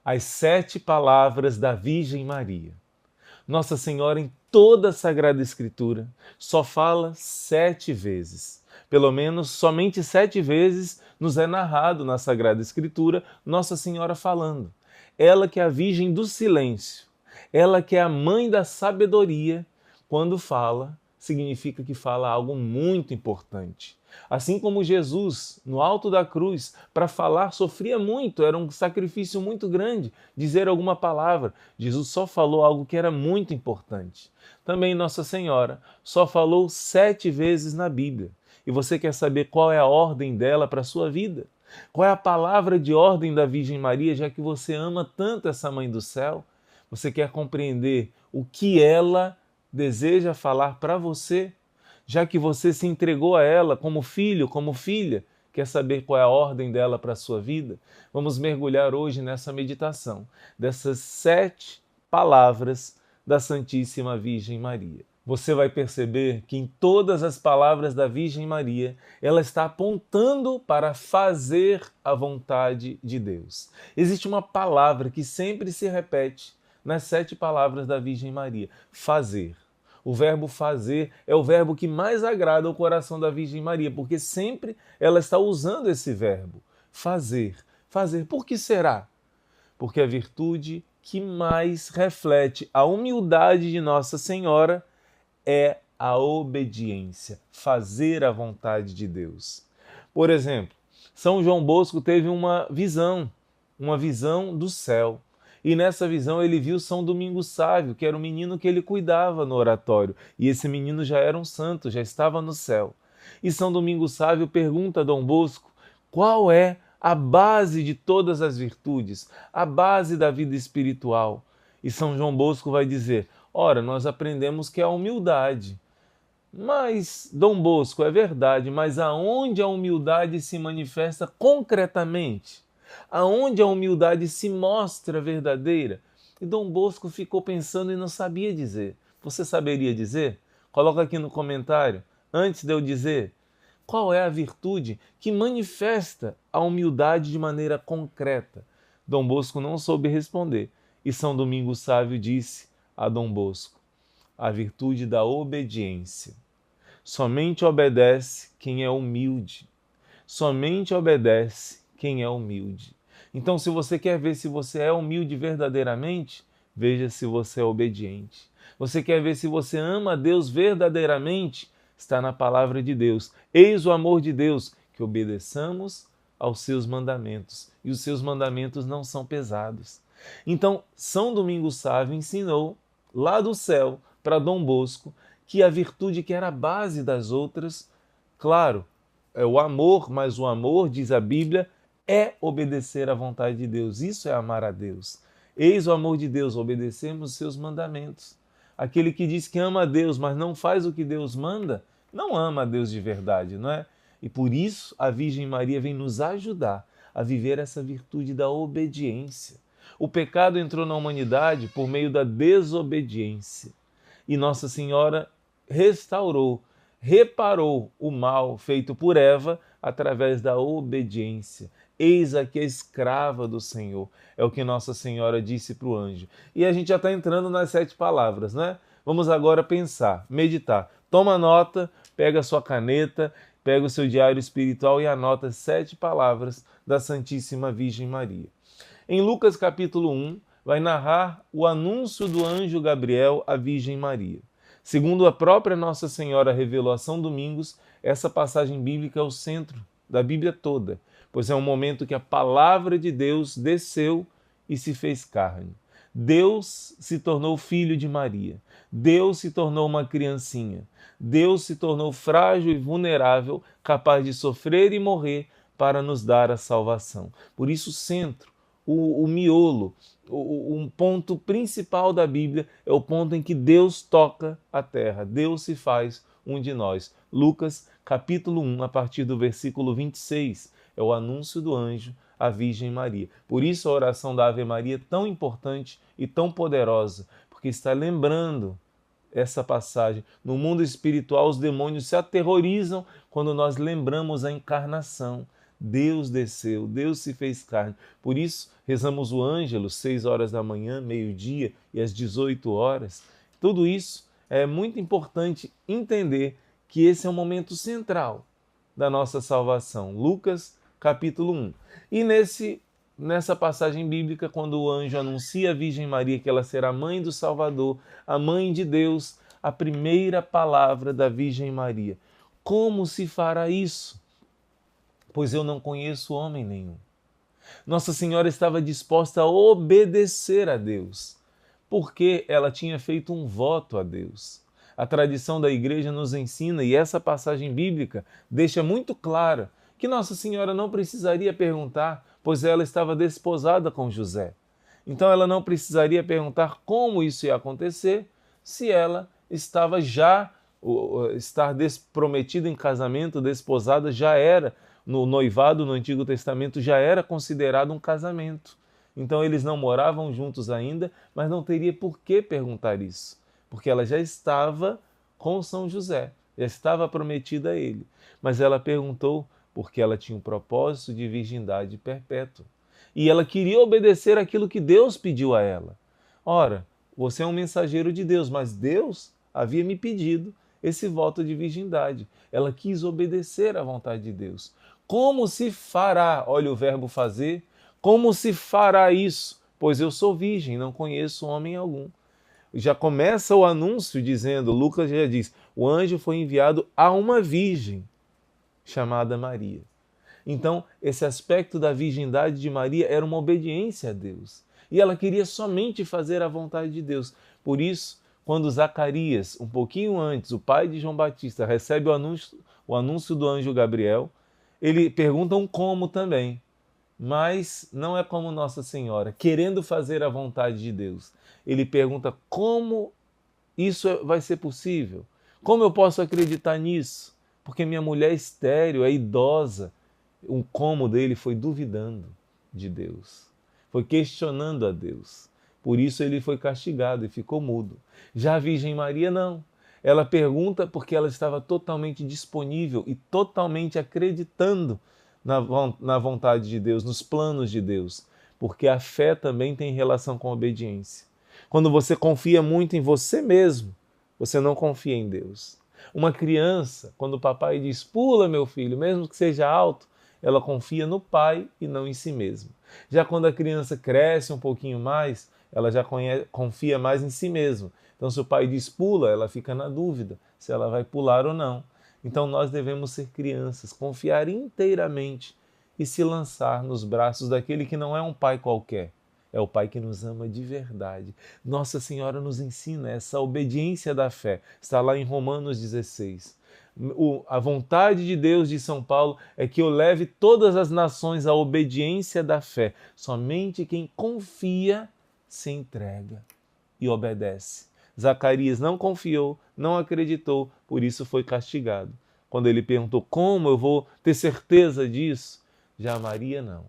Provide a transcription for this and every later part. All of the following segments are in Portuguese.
As 7 palavras da Virgem Maria. Nossa Senhora, em toda a Sagrada Escritura, só fala 7 vezes. Pelo menos, somente 7 vezes nos é narrado na Sagrada Escritura Nossa Senhora falando. Ela que é a Virgem do silêncio, ela que é a mãe da sabedoria, quando fala, significa que fala algo muito importante. Assim como Jesus, no alto da cruz, para falar sofria muito, era um sacrifício muito grande dizer alguma palavra. Jesus só falou algo que era muito importante. Também Nossa Senhora só falou 7 vezes na Bíblia. E você quer saber qual é a ordem dela para a sua vida? Qual é a palavra de ordem da Virgem Maria, já que você ama tanto essa Mãe do Céu? Você quer compreender o que ela deseja falar para você? Já que você se entregou a ela como filho, como filha, quer saber qual é a ordem dela para a sua vida? Vamos mergulhar hoje nessa meditação dessas 7 palavras da Santíssima Virgem Maria. Você vai perceber que em todas as palavras da Virgem Maria, ela está apontando para fazer a vontade de Deus. Existe uma palavra que sempre se repete nas 7 palavras da Virgem Maria: fazer. O verbo fazer é o verbo que mais agrada ao coração da Virgem Maria, porque sempre ela está usando esse verbo, fazer. Fazer. Por que será? Porque a virtude que mais reflete a humildade de Nossa Senhora é a obediência, fazer a vontade de Deus. Por exemplo, São João Bosco teve uma visão do céu. E nessa visão ele viu São Domingos Sávio, que era o menino que ele cuidava no oratório. E esse menino já era um santo, já estava no céu. E São Domingos Sávio pergunta a Dom Bosco qual é a base de todas as virtudes, a base da vida espiritual. E São João Bosco vai dizer: ora, nós aprendemos que é a humildade. Mas, Dom Bosco, é verdade, mas aonde a humildade se manifesta concretamente? Aonde a humildade se mostra verdadeira? E Dom Bosco ficou pensando e não sabia dizer. Você saberia dizer? Coloca aqui no comentário, antes de eu dizer, qual é a virtude que manifesta a humildade de maneira concreta? Dom Bosco não soube responder. E São Domingos Sávio disse a Dom Bosco: a virtude da obediência. Somente obedece quem é humilde. Somente obedece quem é humilde. Então, se você quer ver se você é humilde verdadeiramente, veja se você é obediente. Você quer ver se você ama a Deus verdadeiramente? Está na palavra de Deus. Eis o amor de Deus, que obedeçamos aos seus mandamentos. E os seus mandamentos não são pesados. Então, São Domingos Sávio ensinou lá do céu para Dom Bosco que a virtude que era a base das outras, claro, é o amor, mas o amor, diz a Bíblia, é obedecer à vontade de Deus. Isso é amar a Deus. Eis o amor de Deus, obedecemos os seus mandamentos. Aquele que diz que ama a Deus, mas não faz o que Deus manda, não ama a Deus de verdade, não é? E por isso a Virgem Maria vem nos ajudar a viver essa virtude da obediência. O pecado entrou na humanidade por meio da desobediência. E Nossa Senhora restaurou, reparou o mal feito por Eva através da obediência. Eis aqui a escrava do Senhor. É o que Nossa Senhora disse para o anjo. E a gente já está entrando nas 7 palavras, né? Vamos agora pensar, meditar. Toma nota, pega a sua caneta, pega o seu diário espiritual e anota as 7 palavras da Santíssima Virgem Maria. Em Lucas capítulo 1, vai narrar o anúncio do anjo Gabriel à Virgem Maria. Segundo a própria Nossa Senhora revelou a São Domingos, essa passagem bíblica é o centro da Bíblia toda, pois é um momento que a palavra de Deus desceu e se fez carne. Deus se tornou filho de Maria. Deus se tornou uma criancinha. Deus se tornou frágil e vulnerável, capaz de sofrer e morrer para nos dar a salvação. Por isso, o centro, o miolo, um ponto principal da Bíblia é o ponto em que Deus toca a terra. Deus se faz um de nós. Lucas, capítulo 1, a partir do versículo 26, é o anúncio do anjo à Virgem Maria. Por isso a oração da Ave Maria é tão importante e tão poderosa, porque está lembrando essa passagem. No mundo espiritual, os demônios se aterrorizam quando nós lembramos a encarnação. Deus desceu, Deus se fez carne. Por isso, rezamos o Ângelo, 6 horas da manhã, meio-dia e às 18 horas. Tudo isso é muito importante entender que esse é um momento central da nossa salvação. Lucas, capítulo 1. E nessa passagem bíblica, quando o anjo anuncia à Virgem Maria que ela será mãe do Salvador, a mãe de Deus, a primeira palavra da Virgem Maria: como se fará isso? Pois eu não conheço homem nenhum. Nossa Senhora estava disposta a obedecer a Deus, porque ela tinha feito um voto a Deus. A tradição da Igreja nos ensina, e essa passagem bíblica deixa muito clara, que Nossa Senhora não precisaria perguntar, pois ela estava desposada com José. Então ela não precisaria perguntar como isso ia acontecer, se ela estava já, estar prometida em casamento, desposada, já era, no noivado no Antigo Testamento, já era considerado um casamento. Então eles não moravam juntos ainda, mas não teria por que perguntar isso, porque ela já estava com São José, já estava prometida a ele. Mas ela perguntou porque ela tinha um propósito de virgindade perpétua. E ela queria obedecer aquilo que Deus pediu a ela. Ora, você é um mensageiro de Deus, mas Deus havia me pedido esse voto de virgindade. Ela quis obedecer à vontade de Deus. Como se fará? Olha o verbo fazer. Como se fará isso? Pois eu sou virgem, não conheço homem algum. Já começa o anúncio dizendo, Lucas já diz, o anjo foi enviado a uma virgem chamada Maria. Então, esse aspecto da virgindade de Maria era uma obediência a Deus. E ela queria somente fazer a vontade de Deus. Por isso, quando Zacarias, um pouquinho antes, o pai de João Batista, recebe o anúncio do anjo Gabriel, ele pergunta um como também. Mas não é como Nossa Senhora, querendo fazer a vontade de Deus. Ele pergunta como isso vai ser possível? Como eu posso acreditar nisso? Porque minha mulher é estéril, é idosa. O como dele foi duvidando de Deus, foi questionando a Deus. Por isso ele foi castigado e ficou mudo. Já a Virgem Maria não. Ela pergunta porque ela estava totalmente disponível e totalmente acreditando na vontade de Deus, nos planos de Deus. Porque a fé também tem relação com a obediência. Quando você confia muito em você mesmo, você não confia em Deus. Uma criança, quando o papai diz, pula meu filho, mesmo que seja alto, ela confia no pai e não em si mesma. Já quando a criança cresce um pouquinho mais, ela já confia mais em si mesma. Então, se o pai diz pula, ela fica na dúvida se ela vai pular ou não. Então, nós devemos ser crianças, confiar inteiramente e se lançar nos braços daquele que não é um pai qualquer. É o Pai que nos ama de verdade. Nossa Senhora nos ensina essa obediência da fé. Está lá em Romanos 16. A vontade de Deus, de São Paulo, é que eu leve todas as nações à obediência da fé. Somente quem confia se entrega e obedece. Zacarias não confiou, não acreditou, por isso foi castigado. Quando ele perguntou como eu vou ter certeza disso, já Maria não.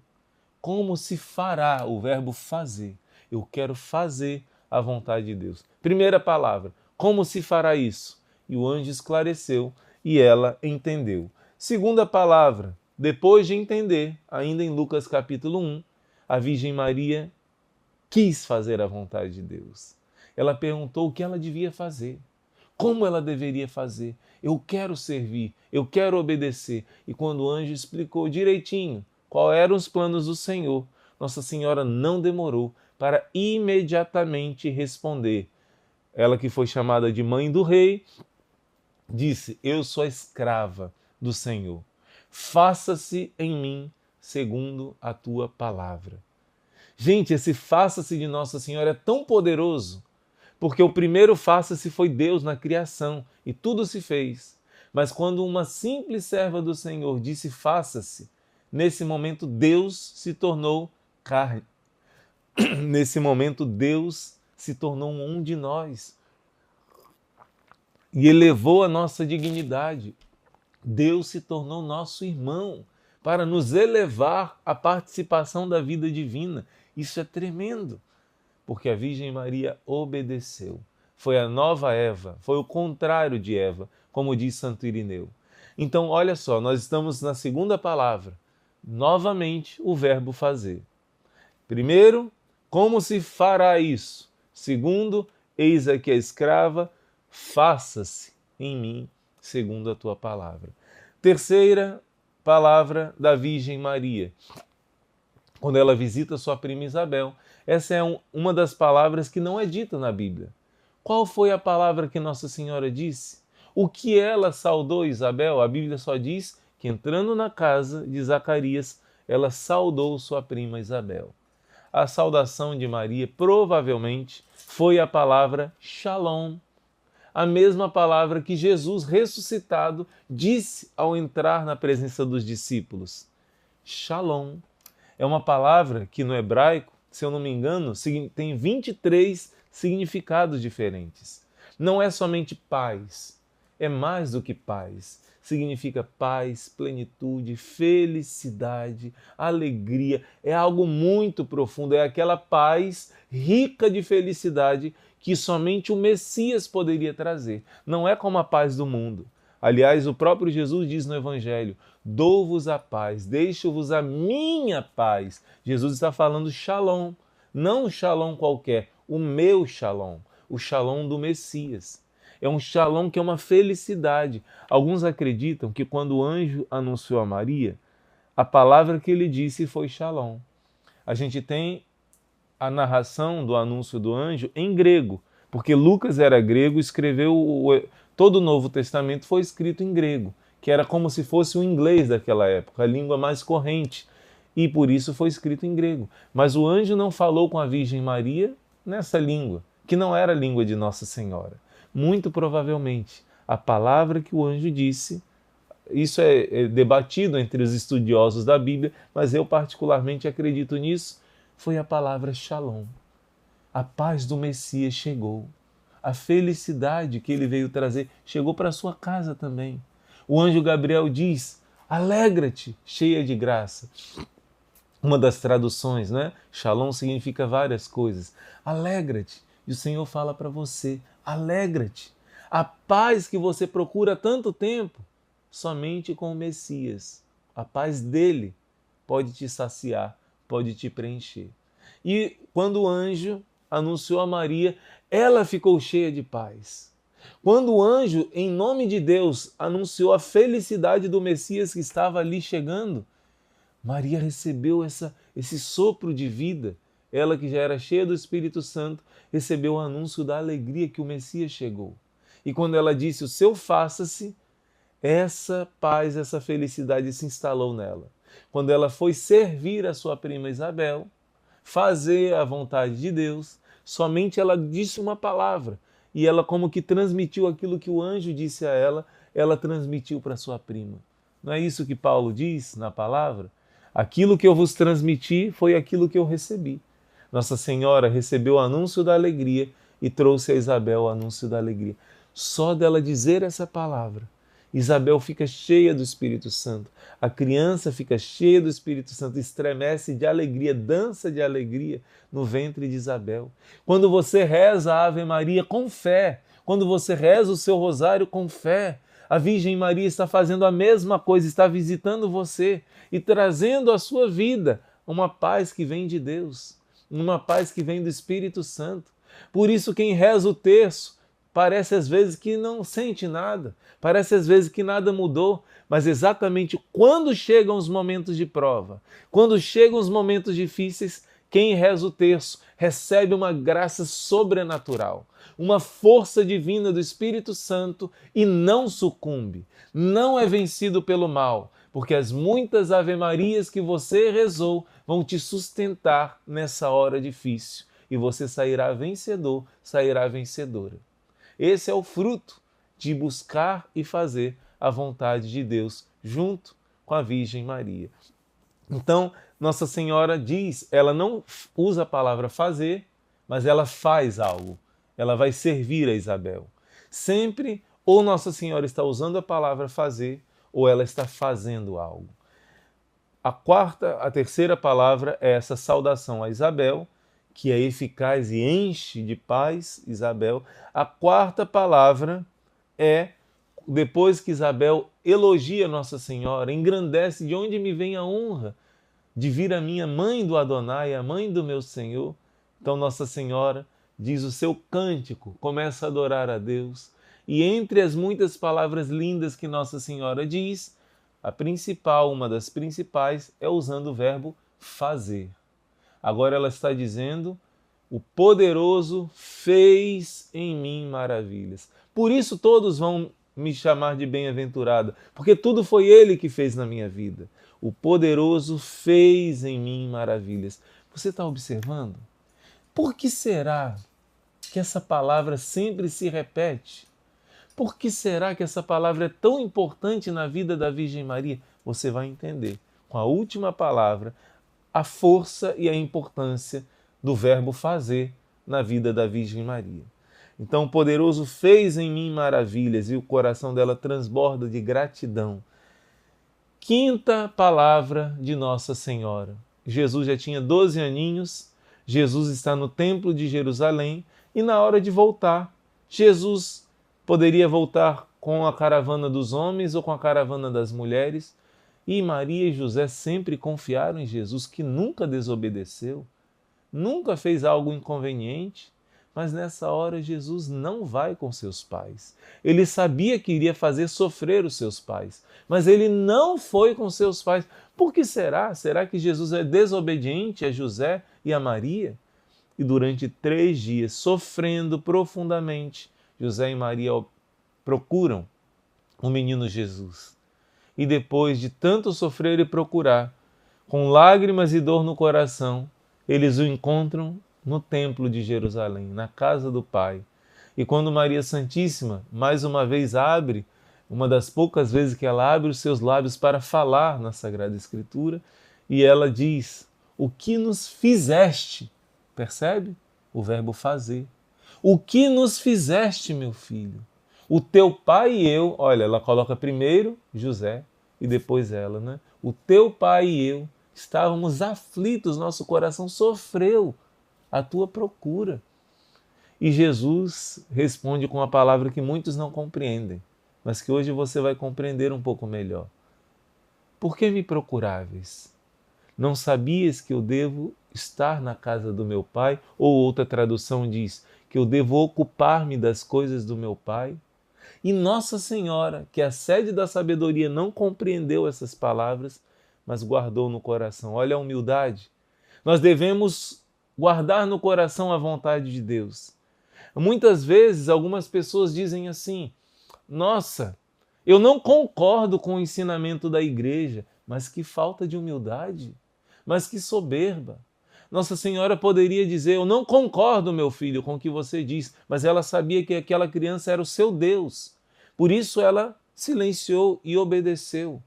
Como se fará? O verbo fazer. Eu quero fazer a vontade de Deus. Primeira palavra, como se fará isso? E o anjo esclareceu e ela entendeu. Segunda palavra, depois de entender, ainda em Lucas capítulo 1, a Virgem Maria quis fazer a vontade de Deus. Ela perguntou o que ela devia fazer, como ela deveria fazer. Eu quero servir, eu quero obedecer. E quando o anjo explicou direitinho quais eram os planos do Senhor, Nossa Senhora não demorou para imediatamente responder. Ela que foi chamada de mãe do rei, disse, eu sou a escrava do Senhor. Faça-se em mim segundo a tua palavra. Gente, esse faça-se de Nossa Senhora é tão poderoso, porque o primeiro faça-se foi Deus na criação e tudo se fez. Mas quando uma simples serva do Senhor disse faça-se, nesse momento Deus se tornou carne. Nesse momento Deus se tornou um de nós e elevou a nossa dignidade. Deus se tornou nosso irmão para nos elevar à participação da vida divina. Isso é tremendo, porque a Virgem Maria obedeceu. Foi a nova Eva, foi o contrário de Eva, como diz Santo Irineu. Então, olha só, nós estamos na segunda palavra. Novamente, o verbo fazer. Primeiro, como se fará isso? Segundo, eis aqui a escrava, faça-se em mim segundo a tua palavra. Terceira palavra da Virgem Maria, quando ela visita sua prima Isabel. Essa é uma das palavras que não é dita na Bíblia. Qual foi a palavra que Nossa Senhora disse? O que ela saudou Isabel? A Bíblia só diz que entrando na casa de Zacarias, ela saudou sua prima Isabel. A saudação de Maria provavelmente foi a palavra Shalom, a mesma palavra que Jesus ressuscitado disse ao entrar na presença dos discípulos. Shalom é uma palavra que no hebraico, se eu não me engano, tem 23 significados diferentes. Não é somente paz, é mais do que paz. Significa paz, plenitude, felicidade, alegria. É algo muito profundo, é aquela paz rica de felicidade que somente o Messias poderia trazer. Não é como a paz do mundo. Aliás, o próprio Jesus diz no Evangelho, dou-vos a paz, deixo-vos a minha paz. Jesus está falando shalom, não um shalom qualquer, o meu shalom, o shalom do Messias. É um shalom que é uma felicidade. Alguns acreditam que quando o anjo anunciou a Maria, a palavra que ele disse foi shalom. A gente tem a narração do anúncio do anjo em grego, porque Lucas era grego, escreveu todo o Novo Testamento foi escrito em grego, que era como se fosse o inglês daquela época, a língua mais corrente, e por isso foi escrito em grego. Mas o anjo não falou com a Virgem Maria nessa língua, que não era a língua de Nossa Senhora. Muito provavelmente, a palavra que o anjo disse, isso é debatido entre os estudiosos da Bíblia, mas eu particularmente acredito nisso, foi a palavra Shalom. A paz do Messias chegou. A felicidade que ele veio trazer chegou para a sua casa também. O anjo Gabriel diz, alegra-te, cheia de graça. Uma das traduções, né? Shalom significa várias coisas. Alegra-te. E o Senhor fala para você, alegra-te. A paz que você procura há tanto tempo, somente com o Messias. A paz dele pode te saciar, pode te preencher. E quando o anjo anunciou a Maria, ela ficou cheia de paz. Quando o anjo, em nome de Deus, anunciou a felicidade do Messias que estava ali chegando, Maria recebeu esse sopro de vida. Ela que já era cheia do Espírito Santo, recebeu o anúncio da alegria que o Messias chegou. E quando ela disse, o seu faça-se, essa paz, essa felicidade se instalou nela. Quando ela foi servir a sua prima Isabel, fazer a vontade de Deus, somente ela disse uma palavra, e ela como que transmitiu aquilo que o anjo disse a ela transmitiu para sua prima. Não é isso que Paulo diz na palavra? Aquilo que eu vos transmiti foi aquilo que eu recebi. Nossa Senhora recebeu o anúncio da alegria e trouxe a Isabel o anúncio da alegria. Só dela dizer essa palavra, Isabel fica cheia do Espírito Santo. A criança fica cheia do Espírito Santo, estremece de alegria, dança de alegria no ventre de Isabel. Quando você reza a Ave Maria com fé, quando você reza o seu rosário com fé, a Virgem Maria está fazendo a mesma coisa, está visitando você e trazendo à sua vida uma paz que vem de Deus, uma paz que vem do Espírito Santo. Por isso quem reza o terço parece às vezes que não sente nada, parece às vezes que nada mudou, mas exatamente quando chegam os momentos de prova, quando chegam os momentos difíceis, quem reza o terço recebe uma graça sobrenatural, uma força divina do Espírito Santo e não sucumbe, não é vencido pelo mal, porque as muitas Ave-Marias que você rezou vão te sustentar nessa hora difícil e você sairá vencedor, sairá vencedora. Esse é o fruto de buscar e fazer a vontade de Deus junto com a Virgem Maria. Então, Nossa Senhora diz, ela não usa a palavra fazer, mas ela faz algo. Ela vai servir a Isabel. Sempre, ou Nossa Senhora está usando a palavra fazer, ou ela está fazendo algo. A terceira palavra é essa saudação a Isabel, que é eficaz e enche de paz Isabel. A quarta palavra é, depois que Isabel elogia Nossa Senhora, engrandece de onde me vem a honra de vir a minha mãe do Adonai, a mãe do meu Senhor. Então Nossa Senhora diz o seu cântico, começa a adorar a Deus. E entre as muitas palavras lindas que Nossa Senhora diz, a principal, uma das principais, é usando o verbo fazer. Agora ela está dizendo: o poderoso fez em mim maravilhas. Por isso todos vão me chamar de bem-aventurada, porque tudo foi Ele que fez na minha vida. O poderoso fez em mim maravilhas. Você está observando? Por que será que essa palavra sempre se repete? Por que será que essa palavra é tão importante na vida da Virgem Maria? Você vai entender, com a última palavra, a força e a importância do verbo fazer na vida da Virgem Maria. Então o poderoso fez em mim maravilhas e o coração dela transborda de gratidão. Quinta palavra de Nossa Senhora. Jesus já tinha 12 aninhos, Jesus está no Templo de Jerusalém e na hora de voltar, Jesus poderia voltar com a caravana dos homens ou com a caravana das mulheres. E Maria e José sempre confiaram em Jesus, que nunca desobedeceu, nunca fez algo inconveniente. Mas nessa hora Jesus não vai com seus pais. Ele sabia que iria fazer sofrer os seus pais, mas ele não foi com seus pais. Por que será? Será que Jesus é desobediente a José e a Maria? E durante 3 dias, sofrendo profundamente, José e Maria procuram o menino Jesus. E depois de tanto sofrer e procurar, com lágrimas e dor no coração, eles o encontram no Templo de Jerusalém, na casa do Pai. E quando Maria Santíssima, mais uma vez abre, uma das poucas vezes que ela abre os seus lábios para falar na Sagrada Escritura, e ela diz: o que nos fizeste? Percebe? O verbo fazer. O que nos fizeste, meu filho? O teu pai e eu, olha, ela coloca primeiro José e depois ela, né? O teu pai e eu estávamos aflitos, nosso coração sofreu a tua procura. E Jesus responde com uma palavra que muitos não compreendem, mas que hoje você vai compreender um pouco melhor. Por que me procuráveis? Não sabias que eu devo estar na casa do meu pai? Ou outra tradução diz que eu devo ocupar-me das coisas do meu pai? E Nossa Senhora, que é a sede da sabedoria, não compreendeu essas palavras, mas guardou no coração. Olha a humildade. Nós devemos guardar no coração a vontade de Deus. Muitas vezes, algumas pessoas dizem assim: nossa, eu não concordo com o ensinamento da igreja, mas que falta de humildade, mas que soberba. Nossa Senhora poderia dizer: eu não concordo, meu filho, com o que você diz, mas ela sabia que aquela criança era o seu Deus. Por isso ela silenciou e obedeceu.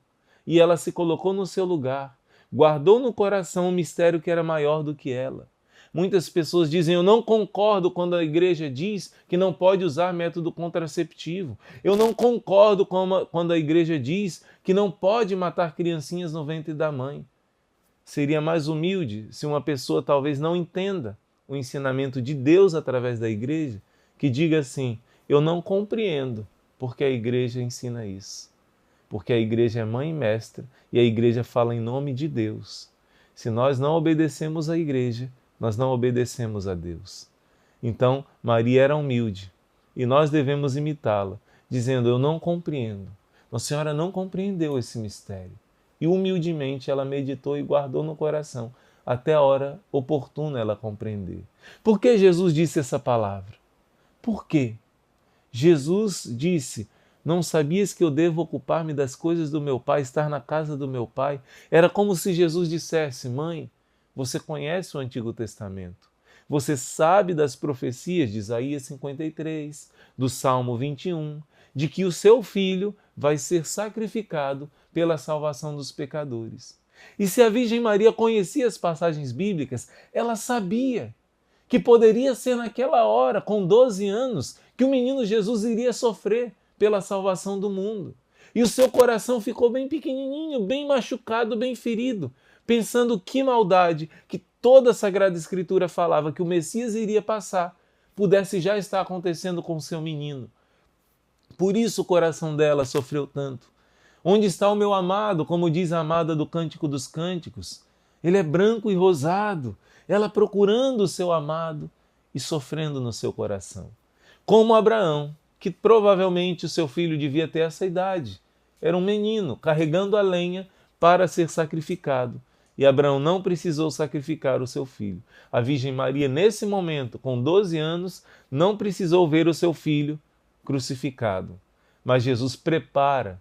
E ela se colocou no seu lugar, guardou no coração um mistério que era maior do que ela. Muitas pessoas dizem: eu não concordo quando a igreja diz que não pode usar método contraceptivo. Eu não concordo quando a igreja diz que não pode matar criancinhas no ventre da mãe. Seria mais humilde se uma pessoa talvez não entenda o ensinamento de Deus através da igreja, que diga assim: eu não compreendo porque a igreja ensina isso. Porque a igreja é mãe e mestra e a igreja fala em nome de Deus. Se nós não obedecemos à igreja, nós não obedecemos a Deus. Então, Maria era humilde e nós devemos imitá-la, dizendo: eu não compreendo. Nossa Senhora não compreendeu esse mistério. E humildemente ela meditou e guardou no coração, até a hora oportuna ela compreender. Por que Jesus disse essa palavra? Por quê? Jesus disse: não sabias que eu devo ocupar-me das coisas do meu pai, estar na casa do meu pai? Era como se Jesus dissesse: mãe, você conhece o Antigo Testamento. Você sabe das profecias de Isaías 53, do Salmo 21, de que o seu filho vai ser sacrificado pela salvação dos pecadores. E se a Virgem Maria conhecia as passagens bíblicas, ela sabia que poderia ser naquela hora, com 12 anos, que o menino Jesus iria sofrer pela salvação do mundo. E o seu coração ficou bem pequenininho, bem machucado, bem ferido, pensando que maldade que toda a Sagrada Escritura falava que o Messias iria passar, pudesse já estar acontecendo com o seu menino. Por isso o coração dela sofreu tanto. Onde está o meu amado, como diz a amada do Cântico dos Cânticos? Ele é branco e rosado, ela procurando o seu amado e sofrendo no seu coração. Como Abraão, que provavelmente o seu filho devia ter essa idade. Era um menino carregando a lenha para ser sacrificado. E Abraão não precisou sacrificar o seu filho. A Virgem Maria, nesse momento, com 12 anos, não precisou ver o seu filho crucificado. Mas Jesus prepara.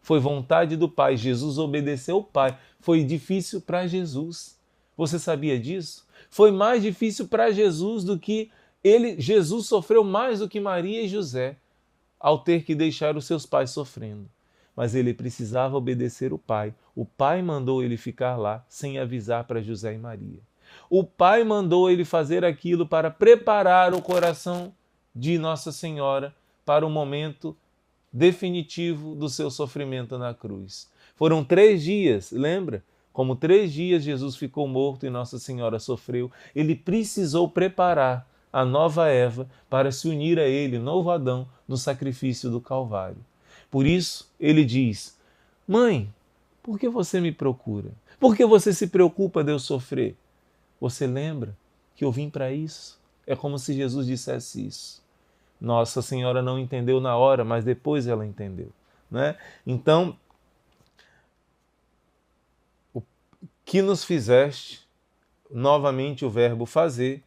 Foi vontade do Pai. Jesus obedeceu o Pai. Foi difícil para Jesus. Você sabia disso? Foi mais difícil para Jesus do que ele. Jesus sofreu mais do que Maria e José ao ter que deixar os seus pais sofrendo. Mas ele precisava obedecer o Pai. O Pai mandou ele ficar lá sem avisar para José e Maria. O Pai mandou ele fazer aquilo para preparar o coração de Nossa Senhora para o momento definitivo do seu sofrimento na cruz. Foram 3 dias, lembra? Como 3 dias Jesus ficou morto e Nossa Senhora sofreu, ele precisou preparar a nova Eva para se unir a ele, novo Adão, no sacrifício do Calvário. Por isso, ele diz: Mãe, por que você me procura? Por que você se preocupa de eu sofrer? Você lembra que eu vim para isso? É como se Jesus dissesse isso. Nossa Senhora não entendeu na hora, mas depois ela entendeu, né? Então, o que nos fizeste, novamente o verbo fazer,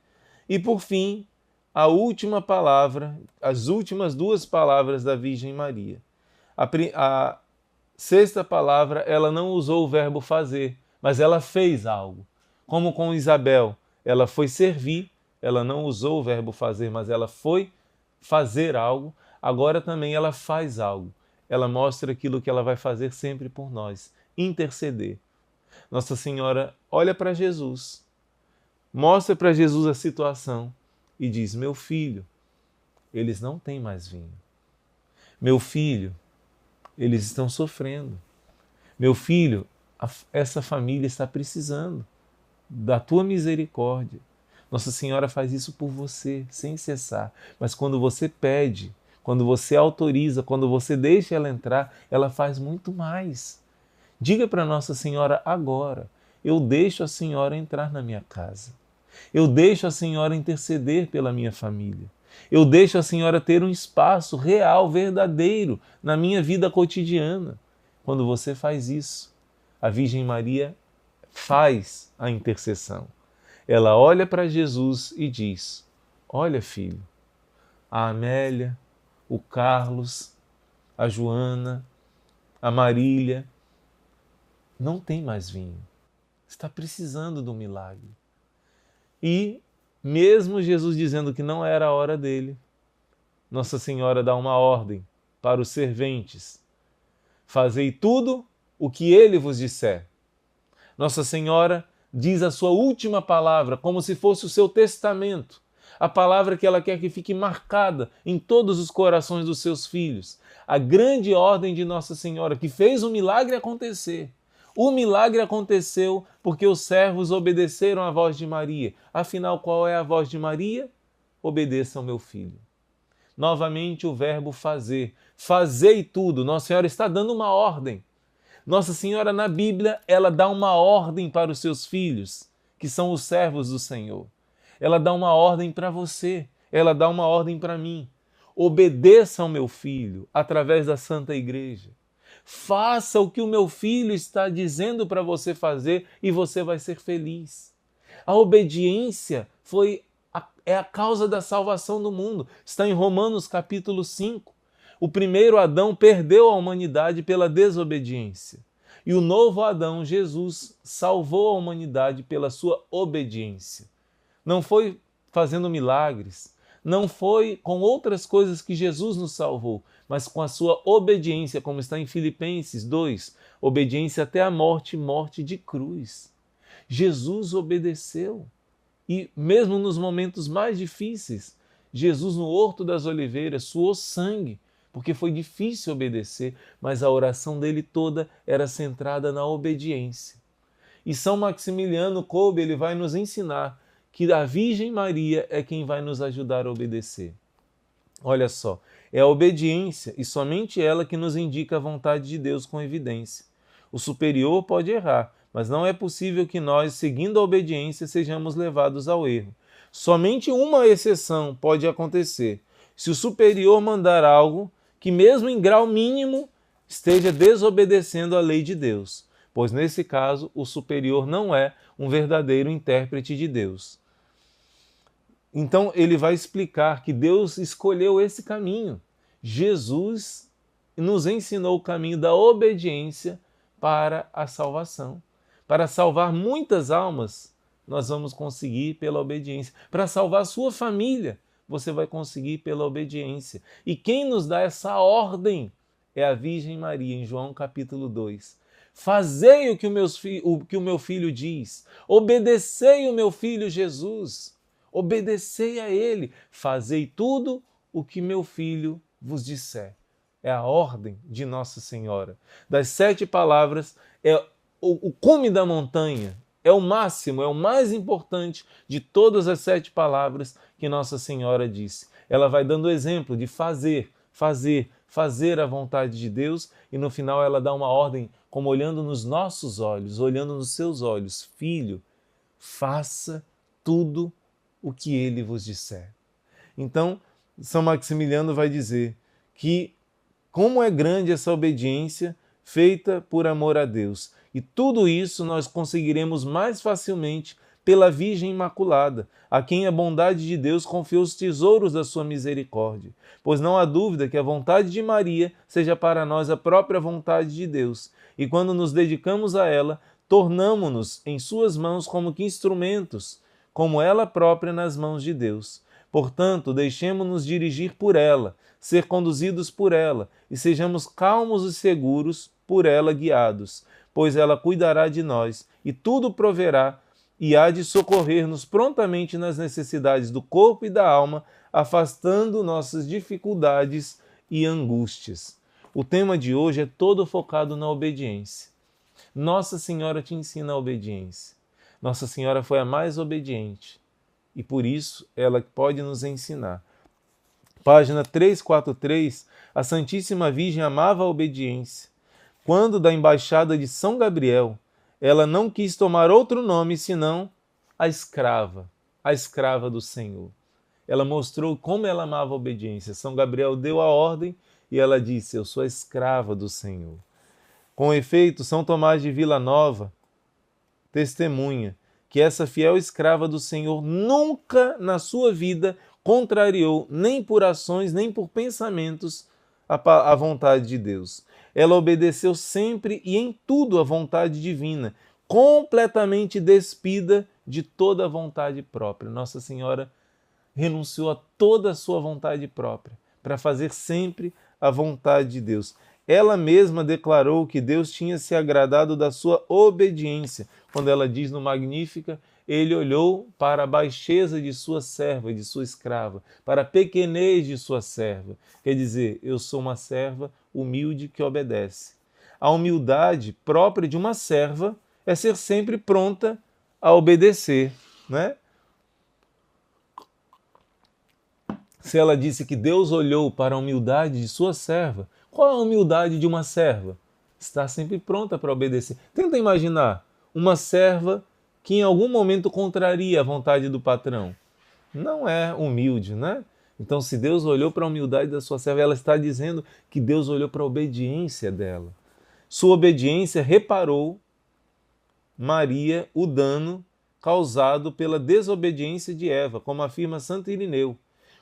e por fim, a última palavra, as últimas 2 palavras da Virgem Maria. A 6ª palavra, ela não usou o verbo fazer, mas ela fez algo. Como com Isabel, ela foi servir, ela não usou o verbo fazer, mas ela foi fazer algo. Agora também ela faz algo. Ela mostra aquilo que ela vai fazer sempre por nós, interceder. Nossa Senhora olha para Jesus, mostra para Jesus a situação e diz: meu filho, eles não têm mais vinho. Meu filho, eles estão sofrendo. Meu filho, essa família está precisando da tua misericórdia. Nossa Senhora faz isso por você, sem cessar. Mas quando você pede, quando você autoriza, quando você deixa ela entrar, ela faz muito mais. Diga para Nossa Senhora agora: eu deixo a Senhora entrar na minha casa. Eu deixo a Senhora interceder pela minha família. Eu deixo a Senhora ter um espaço real, verdadeiro, na minha vida cotidiana. Quando você faz isso, a Virgem Maria faz a intercessão. Ela olha para Jesus e diz: olha, filho, a Amélia, o Carlos, a Joana, a Marília, não tem mais vinho. Está precisando do milagre. E, mesmo Jesus dizendo que não era a hora dele, Nossa Senhora dá uma ordem para os serventes: fazei tudo o que ele vos disser. Nossa Senhora diz a sua última palavra, como se fosse o seu testamento, a palavra que ela quer que fique marcada em todos os corações dos seus filhos. A grande ordem de Nossa Senhora, que fez o milagre acontecer. O milagre aconteceu porque os servos obedeceram à voz de Maria. Afinal, qual é a voz de Maria? Obedeça ao meu filho. Novamente o verbo fazer. Fazei tudo. Nossa Senhora está dando uma ordem. Nossa Senhora, na Bíblia, ela dá uma ordem para os seus filhos, que são os servos do Senhor. Ela dá uma ordem para você, ela dá uma ordem para mim. Obedeça ao meu filho através da Santa Igreja. Faça o que o meu filho está dizendo para você fazer e você vai ser feliz. A obediência é a causa da salvação do mundo. Está em Romanos capítulo 5. O primeiro Adão perdeu a humanidade pela desobediência. E o novo Adão, Jesus, salvou a humanidade pela sua obediência. Não foi fazendo milagres, não foi com outras coisas que Jesus nos salvou, mas com a sua obediência, como está em Filipenses 2, obediência até a morte, morte de cruz. Jesus obedeceu. E mesmo nos momentos mais difíceis, Jesus no Horto das Oliveiras suou sangue, porque foi difícil obedecer, mas a oração dele toda era centrada na obediência. E São Maximiliano Kolbe, ele vai nos ensinar que a Virgem Maria é quem vai nos ajudar a obedecer. Olha só, é a obediência e somente ela que nos indica a vontade de Deus com evidência. O superior pode errar, mas não é possível que nós, seguindo a obediência, sejamos levados ao erro. Somente uma exceção pode acontecer: se o superior mandar algo que, mesmo em grau mínimo, esteja desobedecendo a lei de Deus, pois nesse caso o superior não é um verdadeiro intérprete de Deus. Então ele vai explicar que Deus escolheu esse caminho. Jesus nos ensinou o caminho da obediência para a salvação. Para salvar muitas almas, nós vamos conseguir pela obediência. Para salvar sua família, você vai conseguir pela obediência. E quem nos dá essa ordem é a Virgem Maria, em João capítulo 2. Fazei o que o meu filho diz, obedecei o meu filho Jesus. Obedecei a ele, fazei tudo o que meu filho vos disser. É a ordem de Nossa Senhora. Das 7 palavras, é o cume da montanha, é o máximo, é o mais importante de todas as 7 palavras que Nossa Senhora disse. Ela vai dando exemplo de fazer a vontade de Deus, e no final ela dá uma ordem, como olhando nos nossos olhos, olhando nos seus olhos: filho, faça tudo o que ele vos disser. Então, São Maximiliano vai dizer que como é grande essa obediência feita por amor a Deus. E tudo isso nós conseguiremos mais facilmente pela Virgem Imaculada, a quem a bondade de Deus confiou os tesouros da sua misericórdia. Pois não há dúvida que a vontade de Maria seja para nós a própria vontade de Deus. E quando nos dedicamos a ela, tornamo-nos em suas mãos como que instrumentos, como ela própria nas mãos de Deus. Portanto, deixemo-nos dirigir por ela, ser conduzidos por ela, e sejamos calmos e seguros por ela guiados, pois ela cuidará de nós e tudo proverá, e há de socorrer-nos prontamente nas necessidades do corpo e da alma, afastando nossas dificuldades e angústias. O tema de hoje é todo focado na obediência. Nossa Senhora te ensina a obediência. Nossa Senhora foi a mais obediente e por isso ela pode nos ensinar. Página 343, a Santíssima Virgem amava a obediência. Quando da embaixada de São Gabriel, ela não quis tomar outro nome senão a escrava do Senhor. Ela mostrou como ela amava a obediência. São Gabriel deu a ordem e ela disse: eu sou a escrava do Senhor. Com efeito, São Tomás de Vila Nova testemunha que essa fiel escrava do Senhor nunca na sua vida contrariou, nem por ações, nem por pensamentos, a vontade de Deus. Ela obedeceu sempre e em tudo à vontade divina, completamente despida de toda a vontade própria. Nossa Senhora renunciou a toda a sua vontade própria para fazer sempre a vontade de Deus. Ela mesma declarou que Deus tinha se agradado da sua obediência. Quando ela diz no Magnífica: ele olhou para a baixeza de sua serva, de sua escrava, para a pequenez de sua serva. Quer dizer, eu sou uma serva humilde que obedece. A humildade própria de uma serva é ser sempre pronta a obedecer, né? Se ela disse que Deus olhou para a humildade de sua serva, qual é a humildade de uma serva? Está sempre pronta para obedecer. Tenta imaginar uma serva que em algum momento contraria a vontade do patrão. Não é humilde, né? Então, se Deus olhou para a humildade da sua serva, ela está dizendo que Deus olhou para a obediência dela. Sua obediência reparou, Maria, o dano causado pela desobediência de Eva, como afirma Santo Irineu.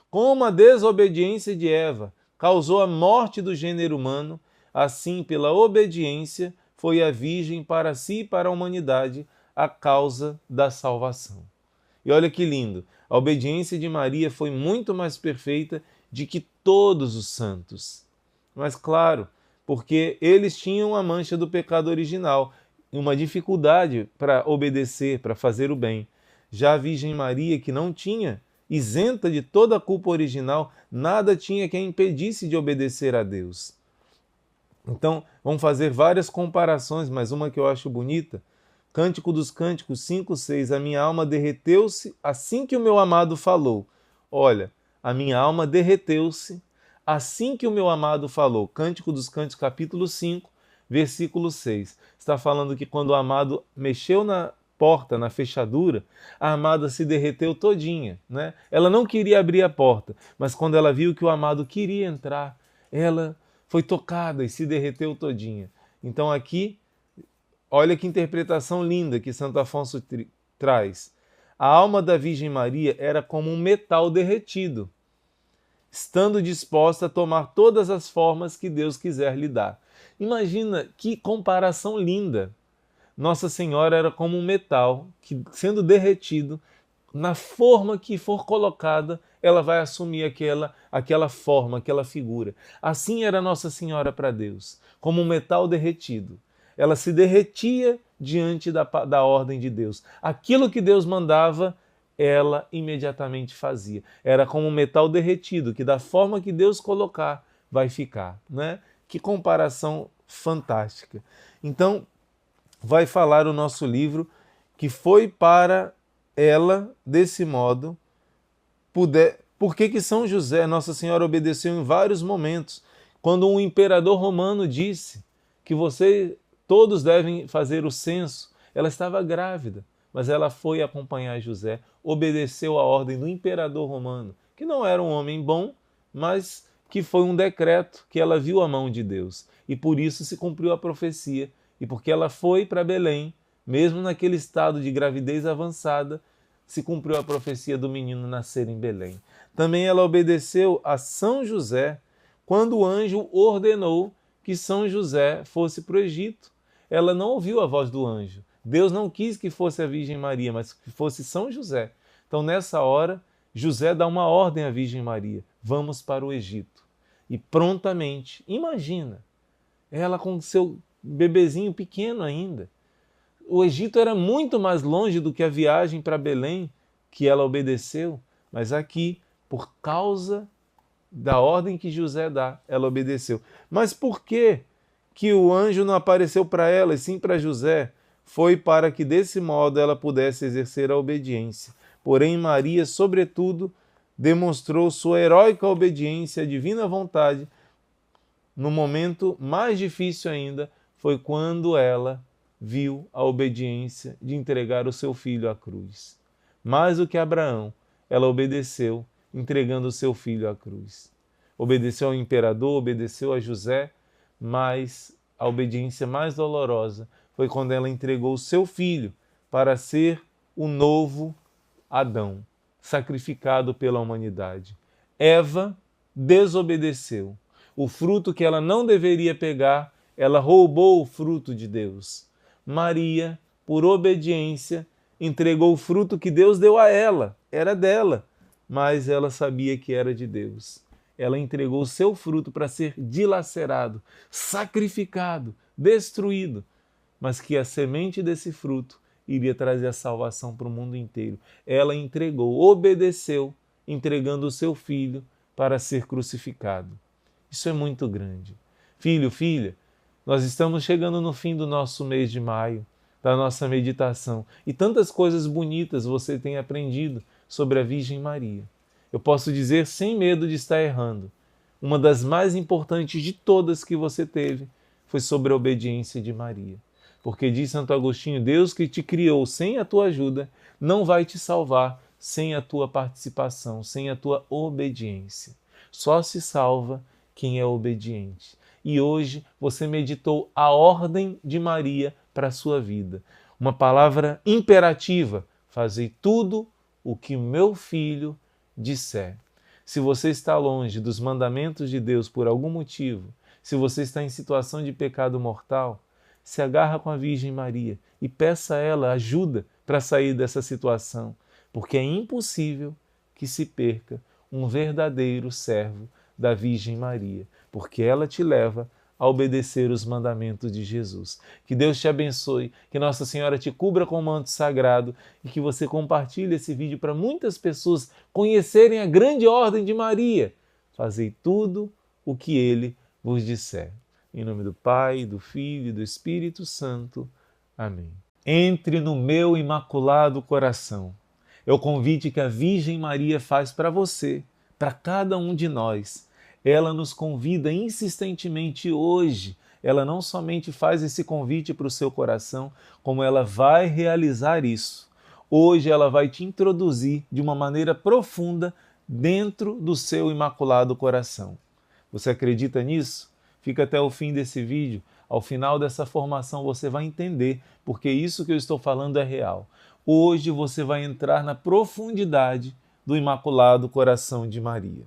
Como a desobediência de Eva causou a morte do gênero humano, assim, pela obediência, foi a Virgem para si e para a humanidade a causa da salvação. E olha que lindo, a obediência de Maria foi muito mais perfeita do que todos os santos. Mas claro, porque eles tinham a mancha do pecado original, uma dificuldade para obedecer, para fazer o bem. Já a Virgem Maria, que não tinha, isenta de toda a culpa original, nada tinha que a impedisse de obedecer a Deus. Então, vamos fazer várias comparações, mas uma que eu acho bonita. Cântico dos Cânticos 5:6. A minha alma derreteu-se assim que o meu amado falou. Olha, a minha alma derreteu-se assim que o meu amado falou. Cântico dos Cânticos, capítulo 5, versículo 6. Está falando que quando o amado mexeu na porta, na fechadura, a amada se derreteu todinha, né? Ela não queria abrir a porta, mas quando ela viu que o amado queria entrar, ela foi tocada e se derreteu todinha. Então aqui, olha que interpretação linda que Santo Afonso traz. A alma da Virgem Maria era como um metal derretido, estando disposta a tomar todas as formas que Deus quiser lhe dar. Imagina que comparação linda! Nossa Senhora era como um metal que, sendo derretido, na forma que for colocada, ela vai assumir aquela forma, aquela figura. Assim era Nossa Senhora para Deus, como um metal derretido. Ela se derretia diante da ordem de Deus. Aquilo que Deus mandava, ela imediatamente fazia. Era como um metal derretido, que da forma que Deus colocar, vai ficar, né? Que comparação fantástica. Então, vai falar o nosso livro que foi para ela, desse modo, por que São José, Nossa Senhora, obedeceu em vários momentos. Quando um imperador romano disse que todos devem fazer o censo, ela estava grávida, mas ela foi acompanhar José, obedeceu a ordem do imperador romano, que não era um homem bom, mas que foi um decreto que ela viu a mão de Deus. E por isso se cumpriu a profecia. E porque ela foi para Belém, mesmo naquele estado de gravidez avançada, se cumpriu a profecia do menino nascer em Belém. Também ela obedeceu a São José quando o anjo ordenou que São José fosse para o Egito. Ela não ouviu a voz do anjo. Deus não quis que fosse a Virgem Maria, mas que fosse São José. Então, nessa hora, José dá uma ordem à Virgem Maria: vamos para o Egito. E prontamente, imagina, ela com seu bebezinho pequeno ainda. O Egito era muito mais longe do que a viagem para Belém, que ela obedeceu, mas aqui, por causa da ordem que José dá, ela obedeceu. Mas por que o anjo não apareceu para ela e sim para José? Foi para que desse modo ela pudesse exercer a obediência. Porém, Maria, sobretudo, demonstrou sua heróica obediência à divina vontade. No momento mais difícil ainda, foi quando ela viu a obediência de entregar o seu filho à cruz. Mais do que Abraão, ela obedeceu, entregando o seu filho à cruz. Obedeceu ao imperador, obedeceu a José, mas a obediência mais dolorosa foi quando ela entregou o seu filho para ser o novo Adão, sacrificado pela humanidade. Eva desobedeceu. O fruto que ela não deveria pegar, ela roubou o fruto de Deus. Maria, por obediência, entregou o fruto que Deus deu a ela, era dela, mas ela sabia que era de Deus. Ela entregou o seu fruto para ser dilacerado, sacrificado, destruído, mas que a semente desse fruto iria trazer a salvação para o mundo inteiro. Ela entregou, obedeceu, entregando o seu filho para ser crucificado. Isso é muito grande. Filho, filha, nós estamos chegando no fim do nosso mês de maio, da nossa meditação, e tantas coisas bonitas você tem aprendido sobre a Virgem Maria. Eu posso dizer sem medo de estar errando, uma das mais importantes de todas que você teve foi sobre a obediência de Maria. Porque diz Santo Agostinho, Deus que te criou sem a tua ajuda, não vai te salvar sem a tua participação, sem a tua obediência. Só se salva quem é obediente. E hoje você meditou a ordem de Maria para a sua vida. Uma palavra imperativa, fazei tudo o que meu filho disser. Se você está longe dos mandamentos de Deus por algum motivo, se você está em situação de pecado mortal, se agarra com a Virgem Maria e peça a ela ajuda para sair dessa situação, porque é impossível que se perca um verdadeiro servo da Virgem Maria, porque ela te leva a obedecer os mandamentos de Jesus. Que Deus te abençoe, que Nossa Senhora te cubra com o manto sagrado e que você compartilhe esse vídeo para muitas pessoas conhecerem a grande ordem de Maria. Fazei tudo o que Ele vos disser. Em nome do Pai, do Filho e do Espírito Santo. Amém. Entre no meu imaculado coração. É o convite que a Virgem Maria faz para você, para cada um de nós. Ela nos convida insistentemente hoje. Ela não somente faz esse convite para o seu coração, como ela vai realizar isso. Hoje ela vai te introduzir de uma maneira profunda dentro do seu imaculado coração. Você acredita nisso? Fica até o fim desse vídeo. Ao final dessa formação você vai entender, porque isso que eu estou falando é real. Hoje você vai entrar na profundidade do Imaculado Coração de Maria.